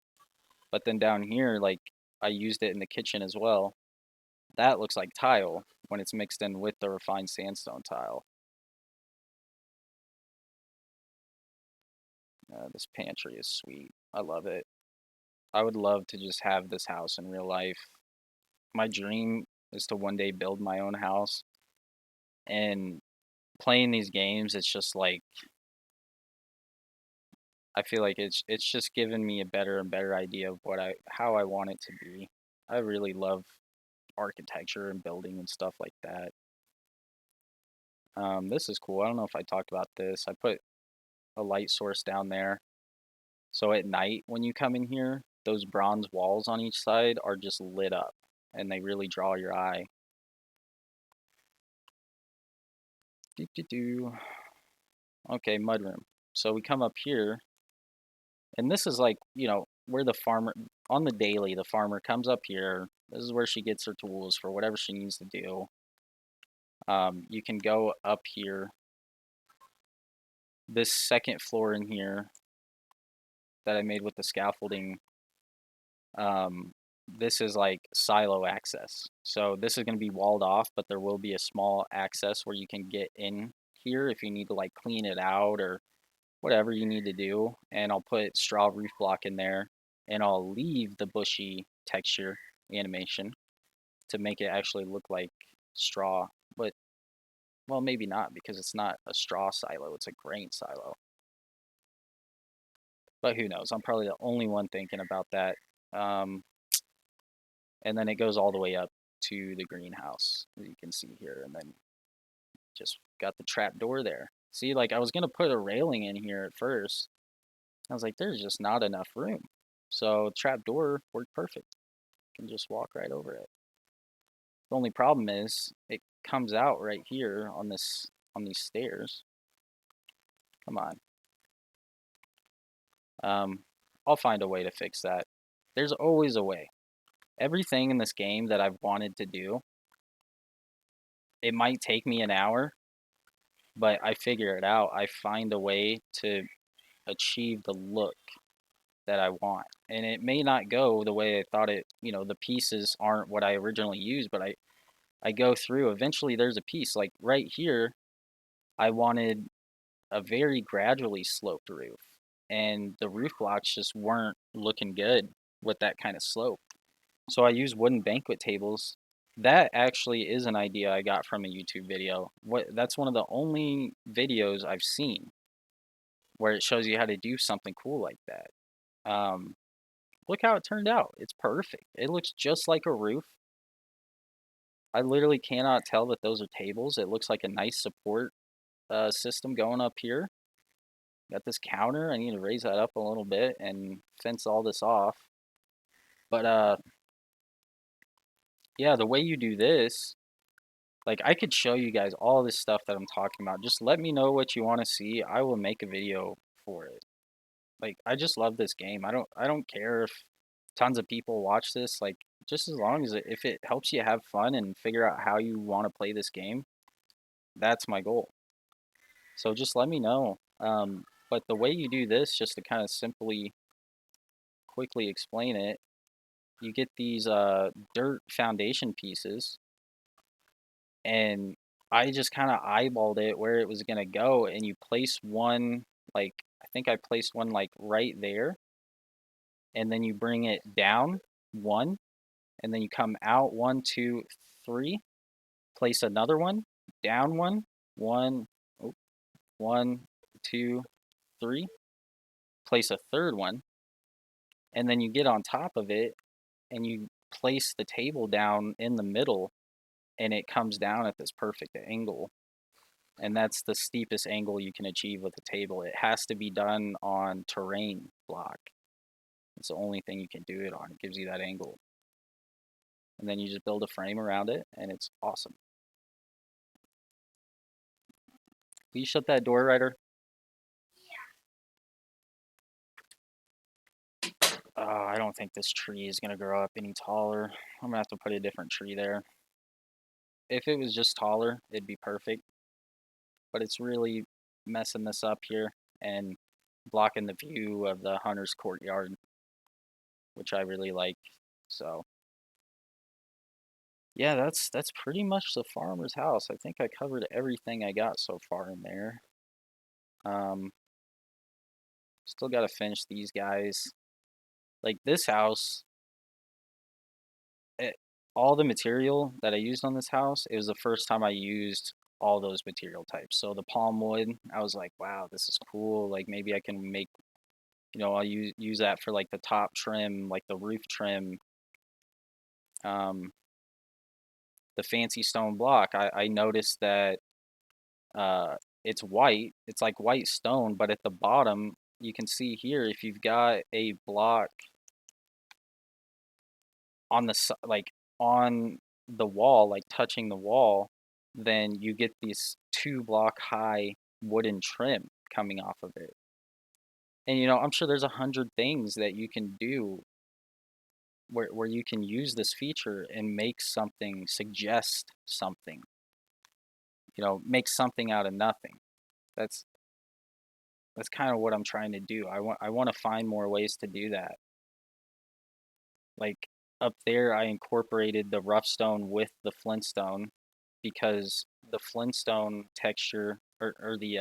But then down here, like, I used it in the kitchen as well. That looks like tile when it's mixed in with the refined sandstone tile. This pantry is sweet. I love it. I would love to just have this house in real life. My dream is to one day build my own house. And playing these games, it's just like I feel like it's just given me a better and better idea of how I want it to be. I really love architecture and building and stuff like that. This is cool. I don't know if I talked about this. I put a light source down there. So at night when you come in here, those bronze walls on each side are just lit up and they really draw your eye. Doo -doo -doo. Okay, mudroom. So we come up here, and this is like, where the farmer, on the daily, the farmer comes up here. This is where she gets her tools for whatever she needs to do. You can go up here. This second floor in here that I made with the scaffolding, this is like silo access. So this is going to be walled off, but there will be a small access where you can get in here if you need to like clean it out or whatever you need to do. And I'll put straw roof block in there, and I'll leave the bushy texture animation to make it actually look like straw. But well, maybe not, because it's not a straw silo, it's a grain silo. But who knows? I'm probably the only one thinking about that. Um, and then it goes all the way up to the greenhouse, as you can see here, and then just got the trap door there. See, like I was gonna put a railing in here at first. I was like, there's just not enough room. So trap door worked perfect. You can just walk right over it. The only problem is it comes out right here on these stairs. Come on. I'll find a way to fix that. There's always a way. Everything in this game that I've wanted to do, it might take me an hour, but I figure it out. I find a way to achieve the look that I want. And it may not go the way I thought it, the pieces aren't what I originally used, but I go through. Eventually there's a piece like right here. I wanted a very gradually sloped roof, and the roof blocks just weren't looking good with that kind of slope. So I use wooden banquet tables. That actually is an idea I got from a YouTube video. That's one of the only videos I've seen where it shows you how to do something cool like that. Look how it turned out. It's perfect. It looks just like a roof. I literally cannot tell that those are tables. It looks like a nice support system going up here. Got this counter. I need to raise that up a little bit and fence all this off. But yeah, the way you do this, like I could show you guys all this stuff that I'm talking about. Just let me know what you want to see. I will make a video for it. Like I just love this game. I don't care if tons of people watch this. Like just as long as if it helps you have fun and figure out how you want to play this game, that's my goal. So just let me know. But the way you do this, just to kind of simply, quickly explain it, you get these dirt foundation pieces, and I just kind of eyeballed it where it was gonna go, and you place one, like I think I placed one like right there, and then you bring it down one, and then you come out one, two, three, place another one, down one, one, oh, one, two, three, place a third one, and then you get on top of it and you place the table down in the middle, and it comes down at this perfect angle. And that's the steepest angle you can achieve with a table. It has to be done on terrain block. It's the only thing you can do it on. It gives you that angle. And then you just build a frame around it, and it's awesome. Will you shut that door, Ryder? I don't think this tree is going to grow up any taller. I'm going to have to put a different tree there. If it was just taller, it'd be perfect. But it's really messing this up here and blocking the view of the hunter's courtyard, which I really like. So yeah, that's pretty much the farmer's house. I think I covered everything I got so far in there. Still got to finish these guys. Like this house, it, all the material that I used on this house, it was the first time I used all those material types. So the palm wood, I was like, wow, this is cool. Like maybe I can make, I'll use that for like the top trim, like the roof trim. The fancy stone block, I noticed that it's white. It's like white stone, but at the bottom, you can see here, if you've got a block on the like on the wall, like touching the wall, then you get this 2 block high wooden trim coming off of it. And I'm sure there's 100 things that you can do where you can use this feature and make something, suggest something, make something out of nothing. That's that's kind of what I'm trying to do. I want to find more ways to do that. Like up there, I incorporated the rough stone with the flintstone because the flintstone texture or the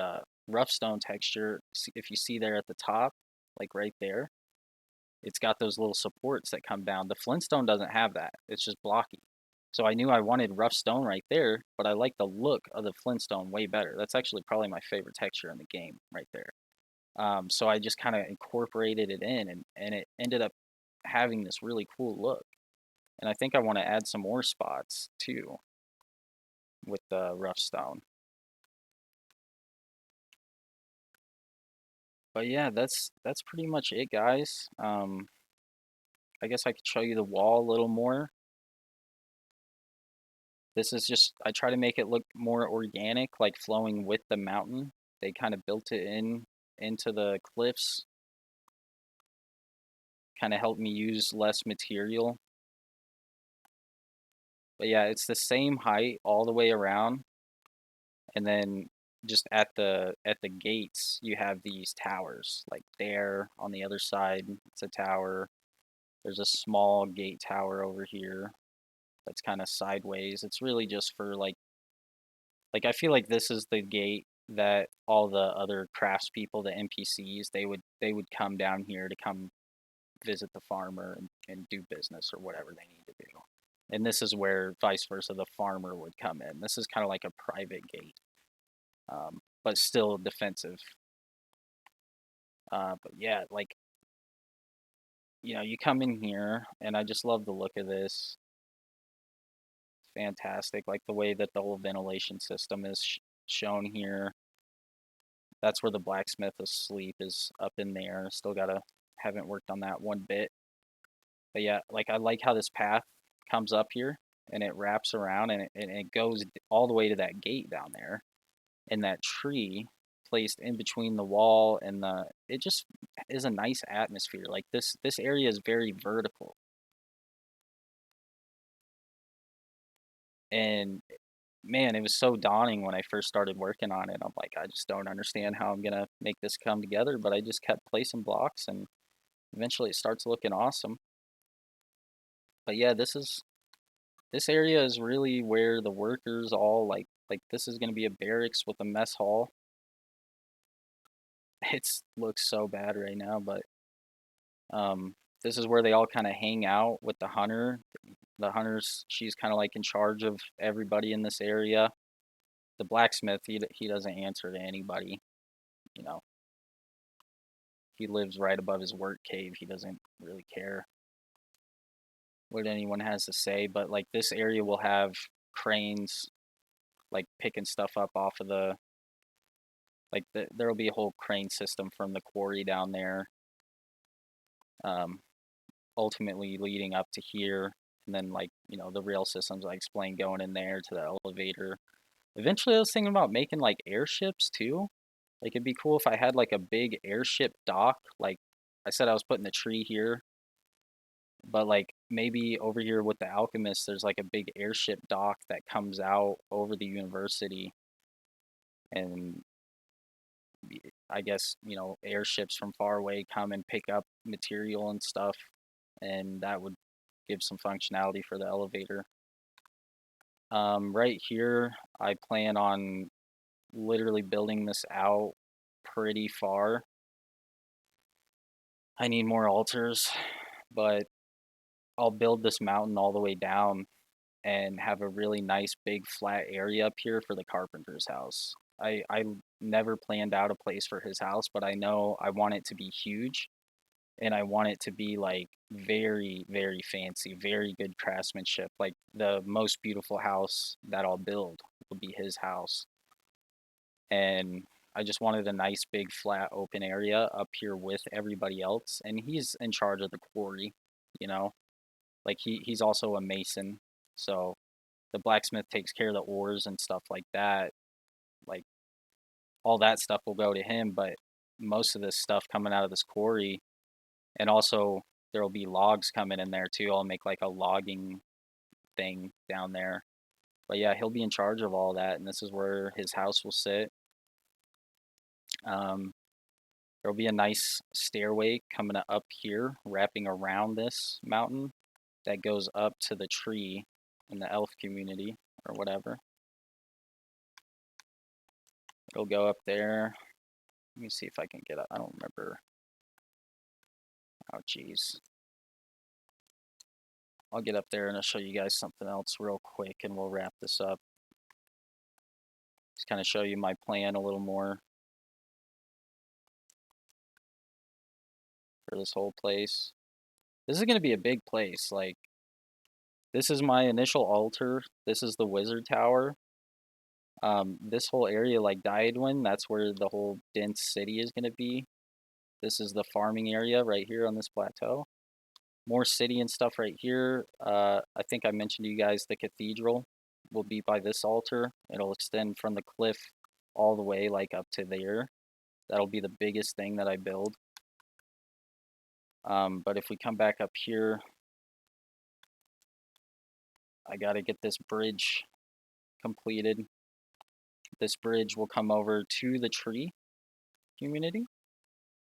rough stone texture, if you see there at the top, like right there, it's got those little supports that come down. The flintstone doesn't have that. It's just blocky. So I knew I wanted rough stone right there, but I like the look of the flintstone way better. That's actually probably my favorite texture in the game right there. So I just kind of incorporated it in, and it ended up having this really cool look. And I think I want to add some more spots too with the rough stone. But yeah, that's pretty much it, guys. I guess I could show you the wall a little more. This is just, I try to make it look more organic, like flowing with the mountain. They kind of built it into the cliffs, kind of helped me use less material. But yeah, it's the same height all the way around. And then just at the gates, you have these towers. Like there on the other side, it's a tower. There's a small gate tower over here that's kind of sideways. It's really just for like I feel like this is the gate that all the other craftspeople, the NPCs, they would come down here to come visit the farmer and do business or whatever they need to do. And this is where vice versa the farmer would come in. This is kind of like a private gate, but still defensive. But yeah, like you come in here, and I just love the look of this. Fantastic, like the way that the whole ventilation system is shown here. That's where the blacksmith asleep is up in there. Still haven't worked on that one bit. But yeah, like I like how this path comes up here and it wraps around and it goes all the way to that gate down there. And that tree placed in between the wall and it just is a nice atmosphere. Like this area is very vertical. And man, it was so daunting when I first started working on it. I'm like, I just don't understand how I'm gonna make this come together, but I just kept placing blocks and eventually it starts looking awesome. But yeah, this area is really where the workers all like this is gonna be a barracks with a mess hall. It looks so bad right now, but this is where they all kind of hang out with the hunter. The hunter's she's kind of like in charge of everybody in this area. The blacksmith, he doesn't answer to anybody. You know, he lives right above his work cave. He doesn't really care what anyone has to say. But like this area will have cranes, like picking stuff up off of there'll be a whole crane system from the quarry down there. Um, Ultimately leading up to here, and then the rail systems I explained going in there to the elevator. Eventually, I was thinking about making like airships too. Like it'd be cool if I had like a big airship dock. Like I said, I was putting the tree here, but like maybe over here with the alchemist, there's like a big airship dock that comes out over the university, and I guess airships from far away come and pick up material and stuff, and that would give some functionality for the elevator. Right here, I plan on literally building this out pretty far. I need more altars, but I'll build this mountain all the way down and have a really nice big flat area up here for the carpenter's house. I never planned out a place for his house, but I know I want it to be huge and I want it to be like very, very fancy, very good craftsmanship. Like the most beautiful house that I'll build will be his house. And I just wanted a nice big flat open area up here with everybody else. And he's in charge of the quarry, you know. Like he's also a mason. So the blacksmith takes care of the ores and stuff like that. Like all that stuff will go to him, but most of this stuff coming out of this quarry, and also there will be logs coming in there too. I'll make like a logging thing down there. But yeah, he'll be in charge of all that, and this is where his house will sit. Um, there'll be a nice stairway coming up here, wrapping around this mountain that goes up to the tree in the elf community or whatever. It'll go up there. Let me see if I can get up. I don't remember. Oh, geez. I'll get up there and I'll show you guys something else real quick and we'll wrap this up. Just kind of show you my plan a little more for this whole place. This is going to be a big place. Like, this is my initial altar. This is the wizard tower. This whole area, like Diadwin, that's where the whole dense city is going to be. This is the farming area right here on this plateau. More city and stuff right here. I think I mentioned to you guys the cathedral will be by this altar. It'll extend from the cliff all the way like up to there. That'll be the biggest thing that I build. But if we come back up here, I got to get this bridge completed. This bridge will come over to the tree community,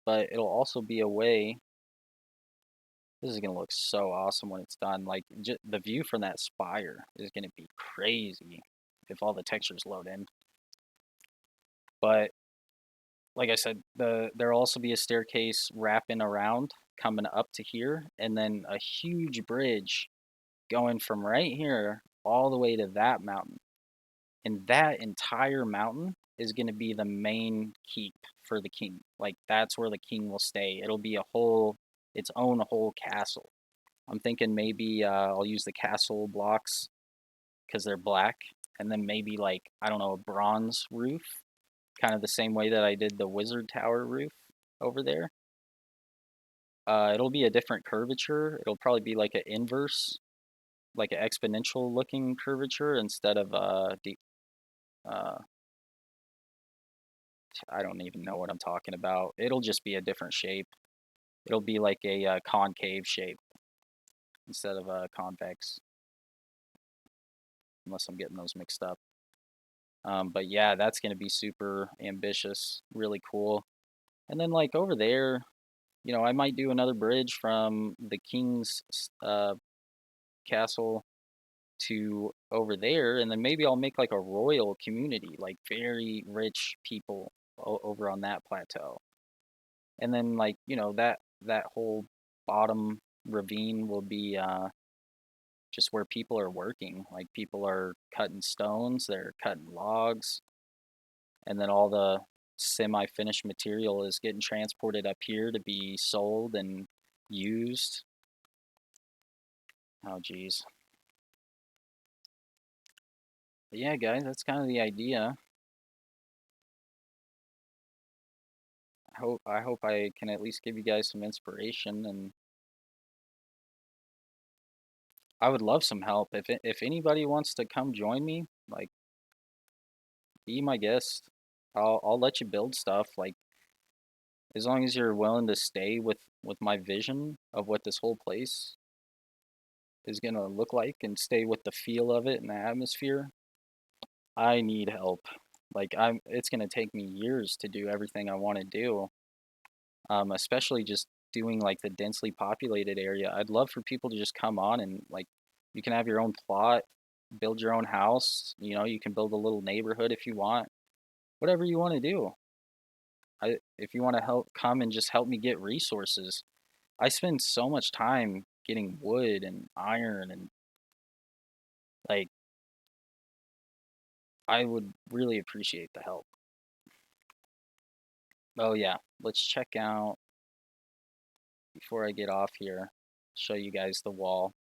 but it'll also be a way. This is going to look so awesome when it's done. Like, the view from that spire is going to be crazy if all the textures load in. But like I said, there'll also be a staircase wrapping around coming up to here, and then a huge bridge going from right here all the way to that mountain. And that entire mountain is going to be the main keep for the king. Like, that's where the king will stay. It'll be its own whole castle. I'm thinking maybe I'll use the castle blocks because they're black, and then maybe, like, I don't know, a bronze roof, kind of the same way that I did the wizard tower roof over there. It'll be a different curvature. It'll probably be like an inverse, like an exponential looking curvature instead of uh, I don't even know what I'm talking about. It'll just be a different shape. It'll be like a concave shape instead of a convex, unless I'm getting those mixed up. But yeah, that's going to be super ambitious, really cool. And then like over there, you know, I might do another bridge from the king's castle to over there, and then maybe I'll make like a royal community, like very rich people over on that plateau. And then, like, you know, that whole bottom ravine will be just where people are working. Like, people are cutting stones, they're cutting logs, and then all the semi-finished material is getting transported up here to be sold and used. Oh, geez. But yeah, guys, that's kind of the idea. I hope I can at least give you guys some inspiration, and I would love some help. If anybody wants to come join me, like, be my guest. I'll let you build stuff, like, as long as you're willing to stay with my vision of what this whole place is gonna look like and stay with the feel of it and the atmosphere. I need help. Like, it's gonna take me years to do everything I want to do. Especially just doing like the densely populated area. I'd love for people to just come on and, like, you can have your own plot, build your own house. You know, you can build a little neighborhood if you want. Whatever you want to do. If you want to come and just help me get resources. I spend so much time getting wood and iron, and, like, I would really appreciate the help. Oh yeah, let's check out before I get off here. Show you guys the wall.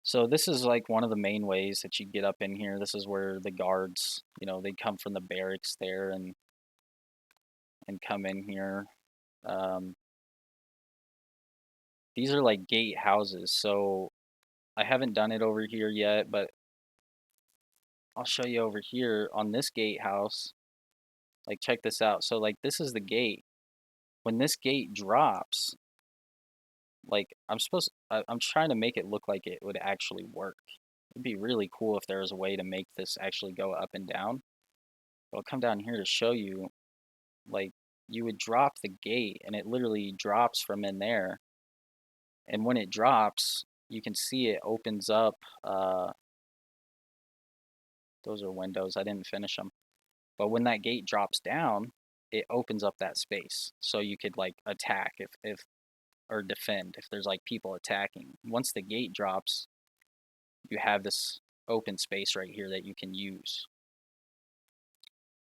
So this is like one of the main ways that you get up in here. This is where the guards, you know, they come from the barracks there and come in here. Um, these are like gate houses. So I haven't done it over here yet, but I'll show you over here on this gatehouse. Like, check this out. So, like, this is the gate. When this gate drops, like, I'm trying to make it look like it would actually work. It'd be really cool if there was a way to make this actually go up and down. I'll come down here to show you, like, you would drop the gate and it literally drops from in there. And when it drops, you can see it opens up. Those are windows. I didn't finish them. But when that gate drops down, it opens up that space. So you could like attack if or defend if there's like people attacking. Once the gate drops, you have this open space right here that you can use.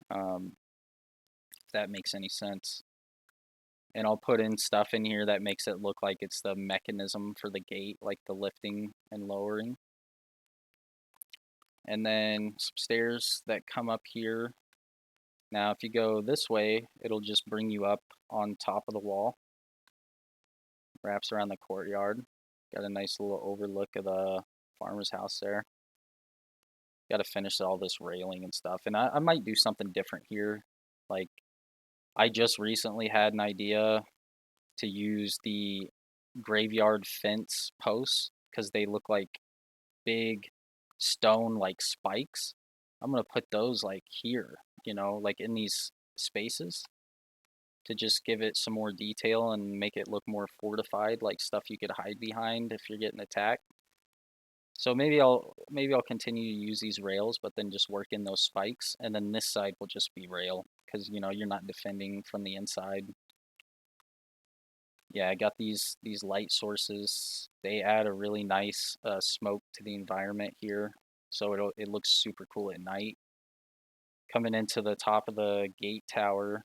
If that makes any sense. And I'll put in stuff in here that makes it look like it's the mechanism for the gate, like the lifting and lowering. And then some stairs that come up here. Now, if you go this way, it'll just bring you up on top of the wall. Wraps around the courtyard. Got a nice little overlook of the farmer's house there. Got to finish all this railing and stuff. And I might do something different here. Like, I just recently had an idea to use the graveyard fence posts because they look like big stone like spikes. I'm gonna put those like here, like in these spaces to just give it some more detail and make it look more fortified, like stuff you could hide behind if you're getting attacked. So maybe I'll continue to use these rails, but then just work in those spikes, and then this side will just be rail because you're not defending from the inside. Yeah, I got these light sources. They add a really nice smoke to the environment here, so it looks super cool at night. Coming into the top of the gate tower,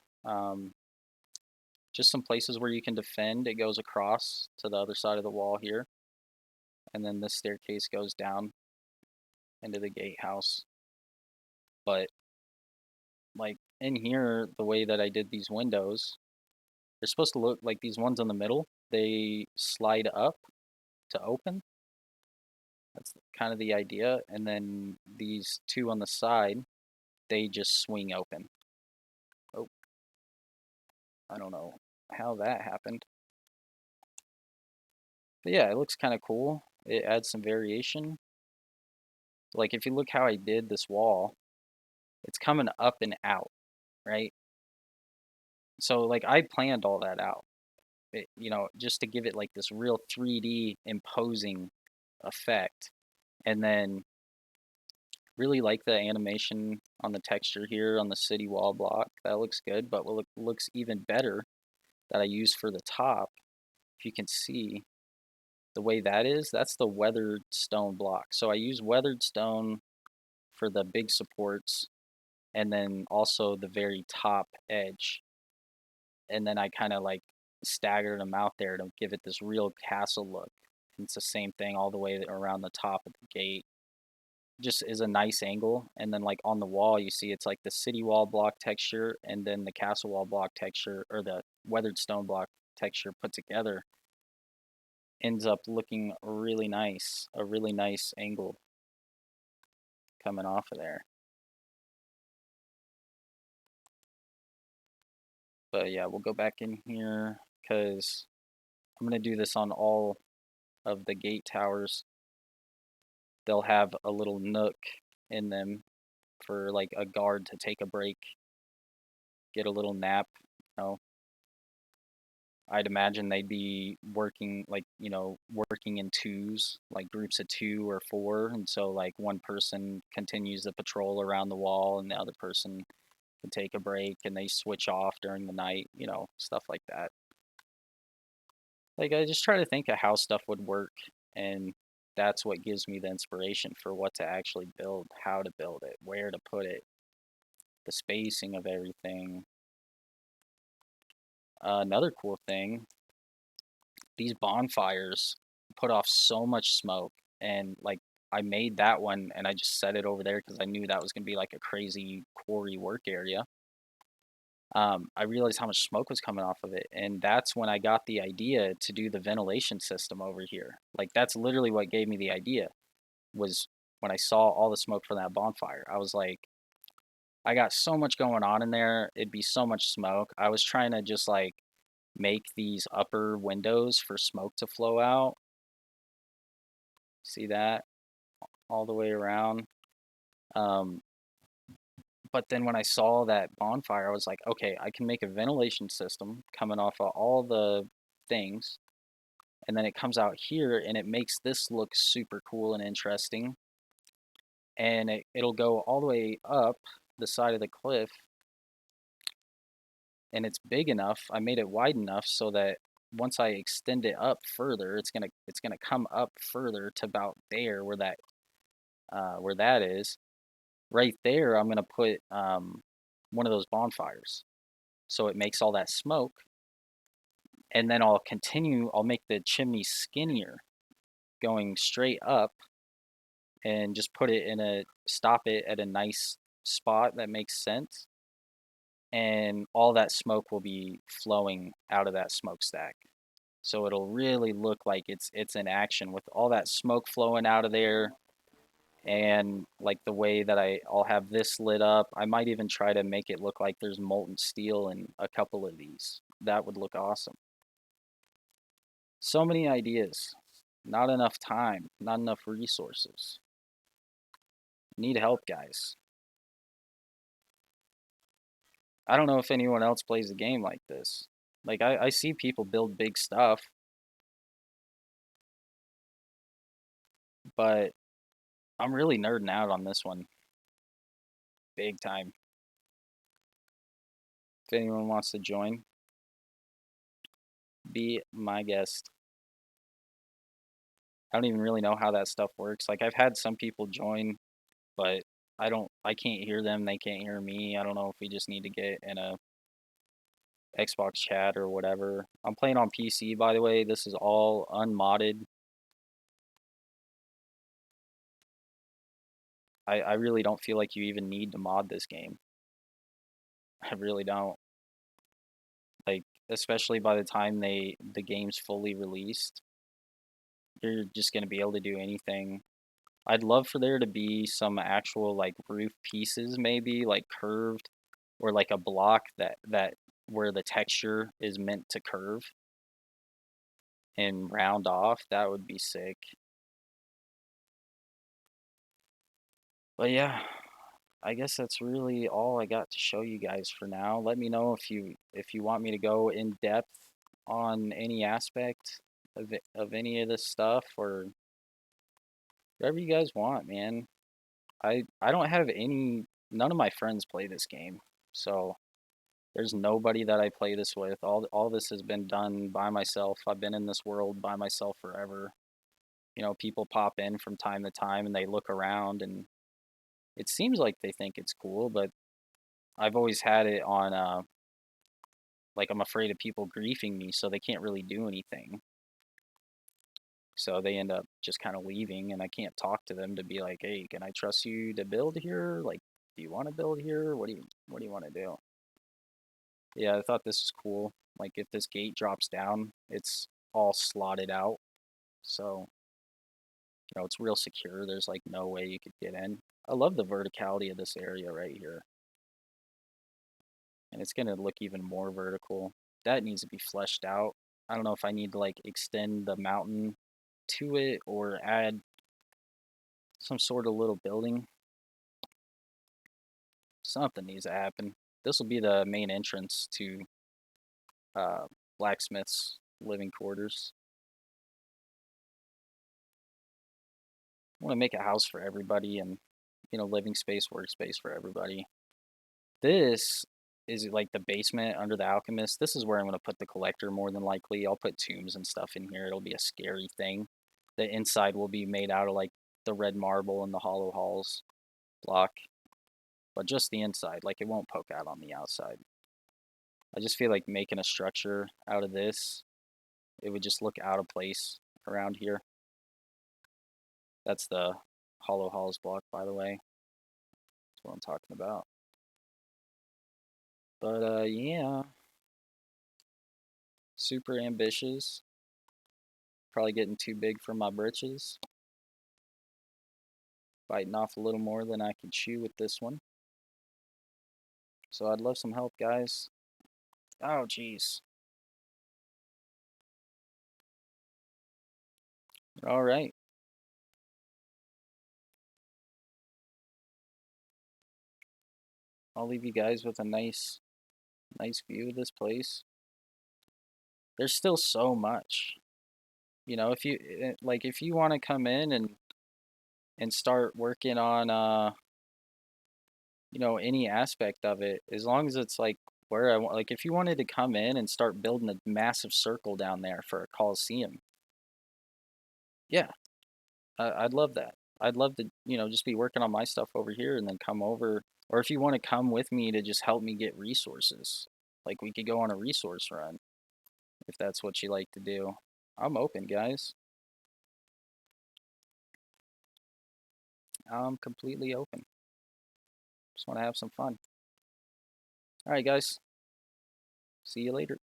just some places where you can defend. It goes across to the other side of the wall here, and then this staircase goes down into the gatehouse. But like in here, the way that I did these windows, they're supposed to look like these ones in the middle. They slide up to open. That's kind of the idea. And then these two on the side, they just swing open. Oh, I don't know how that happened. But yeah, it looks kind of cool. It adds some variation. Like if you look how I did this wall, it's coming up and out, right? So like I planned all that out, just to give it like this real 3D imposing effect. And then really like the animation on the texture here on the city wall block. That looks good, but what looks even better that I use for the top, if you can see the way that is, that's the weathered stone block. So I use weathered stone for the big supports and then also the very top edge. And then I kind of like staggered them out there to give it this real castle look. And it's the same thing all the way around the top of the gate. Just is a nice angle. And then like on the wall, you see it's like the city wall block texture and then the castle wall block texture or the weathered stone block texture put together ends up looking really nice, a really nice angle coming off of there. But yeah, we'll go back in here because I'm going to do this on all of the gate towers. They'll have a little nook in them for like a guard to take a break, get a little nap. You know, I'd imagine they'd be working like, working in twos, like groups of 2 or 4. And so like one person continues the patrol around the wall and the other person can take a break and they switch off during the night, stuff like that. Like I just try to think of how stuff would work, and that's what gives me the inspiration for what to actually build, how to build it, where to put it, the spacing of everything. Another cool thing, these bonfires put off so much smoke, and like I made that one and I just set it over there because I knew that was gonna be like a crazy quarry work area. I realized how much smoke was coming off of it, and that's when I got the idea to do the ventilation system over here. Like that's literally what gave me the idea was when I saw all the smoke from that bonfire. I was like, I got so much going on in there. It'd be so much smoke. I was trying to just like make these upper windows for smoke to flow out. See that all the way around. Um, but then when I saw that bonfire, I was like, okay, I can make a ventilation system coming off of all the things, and then it comes out here and it makes this look super cool and interesting. And it'll go all the way up the side of the cliff, and it's big enough. I made it wide enough so that once I extend it up further, it's gonna come up further to about there where that is. Right there, I'm gonna put one of those bonfires, so it makes all that smoke, and then I'll continue. I'll make the chimney skinnier, going straight up, and just put it in a stop it at a nice spot that makes sense, and all that smoke will be flowing out of that smokestack. So it'll really look like it's in action with all that smoke flowing out of there, and like the way that I'll have this lit up. I might even try to make it look like there's molten steel in a couple of these. That would look awesome. So many ideas, not enough time, not enough resources. Need help, guys. I don't know if anyone else plays a game like this. Like I see people build big stuff, but I'm really nerding out on this one big time. If anyone wants to join, be my guest. I don't even really know how that stuff works. Like I've had some people join, but I can't hear them, they can't hear me. I don't know if we just need to get in a Xbox chat or whatever. I'm playing on PC, by the way. This is all unmodded. I really don't feel like you even need to mod this game. I really don't. Like, especially by the time the game's fully released, you're just gonna be able to do anything. I'd love for there to be some actual like roof pieces, maybe like curved, or like a block that where the texture is meant to curve and round off. That would be sick. But yeah, I guess that's really all I got to show you guys for now. Let me know if you want me to go in depth on any aspect of any of this stuff, or whatever you guys want, man. I don't have any none of my friends play this game. So there's nobody that I play this with. All this has been done by myself. I've been in this world by myself forever. You know, people pop in from time to time and they look around, and it seems like they think it's cool, but I've always had it on like I'm afraid of people griefing me, so they can't really do anything. So they end up just kind of leaving, and I can't talk to them to be like, "Hey, can I trust you to build here? Like, do you want to build here? What do you want to do?" Yeah, I thought this was cool. Like if this gate drops down, it's all slotted out. So, you know, it's real secure. There's like no way you could get in. I love the verticality of this area right here. And it's gonna look even more vertical. That needs to be fleshed out. I don't know if I need to like extend the mountain to it or add some sort of little building. Something needs to happen. This will be the main entrance to uh, blacksmith's living quarters. I want to make a house for everybody, and you know, living space, workspace for everybody. This is like the basement under the alchemist. This is where I'm going to put the collector more than likely. I'll put tombs and stuff in here. It'll be a scary thing. The inside will be made out of like the red marble and the hollow halls block, but just the inside. Like it won't poke out on the outside. I just feel like making a structure out of this, it would just look out of place around here. That's the hollow halls block, by the way. That's what I'm talking about. But yeah, super ambitious. Probably getting too big for my britches. Biting off a little more than I can chew with this one. So I'd love some help, guys. Oh, jeez. All right. I'll leave you guys with a nice view of this place. There's still so much. You know, if you like, if you want to come in and start working on any aspect of it, as long as it's like where I want, like if you wanted to come in and start building a massive circle down there for a coliseum, yeah, I'd love that. I'd love to, just be working on my stuff over here and then come over, or if you want to come with me to just help me get resources, like we could go on a resource run if that's what you like to do. I'm open, guys. I'm completely open. Just want to have some fun. All right, guys. See you later.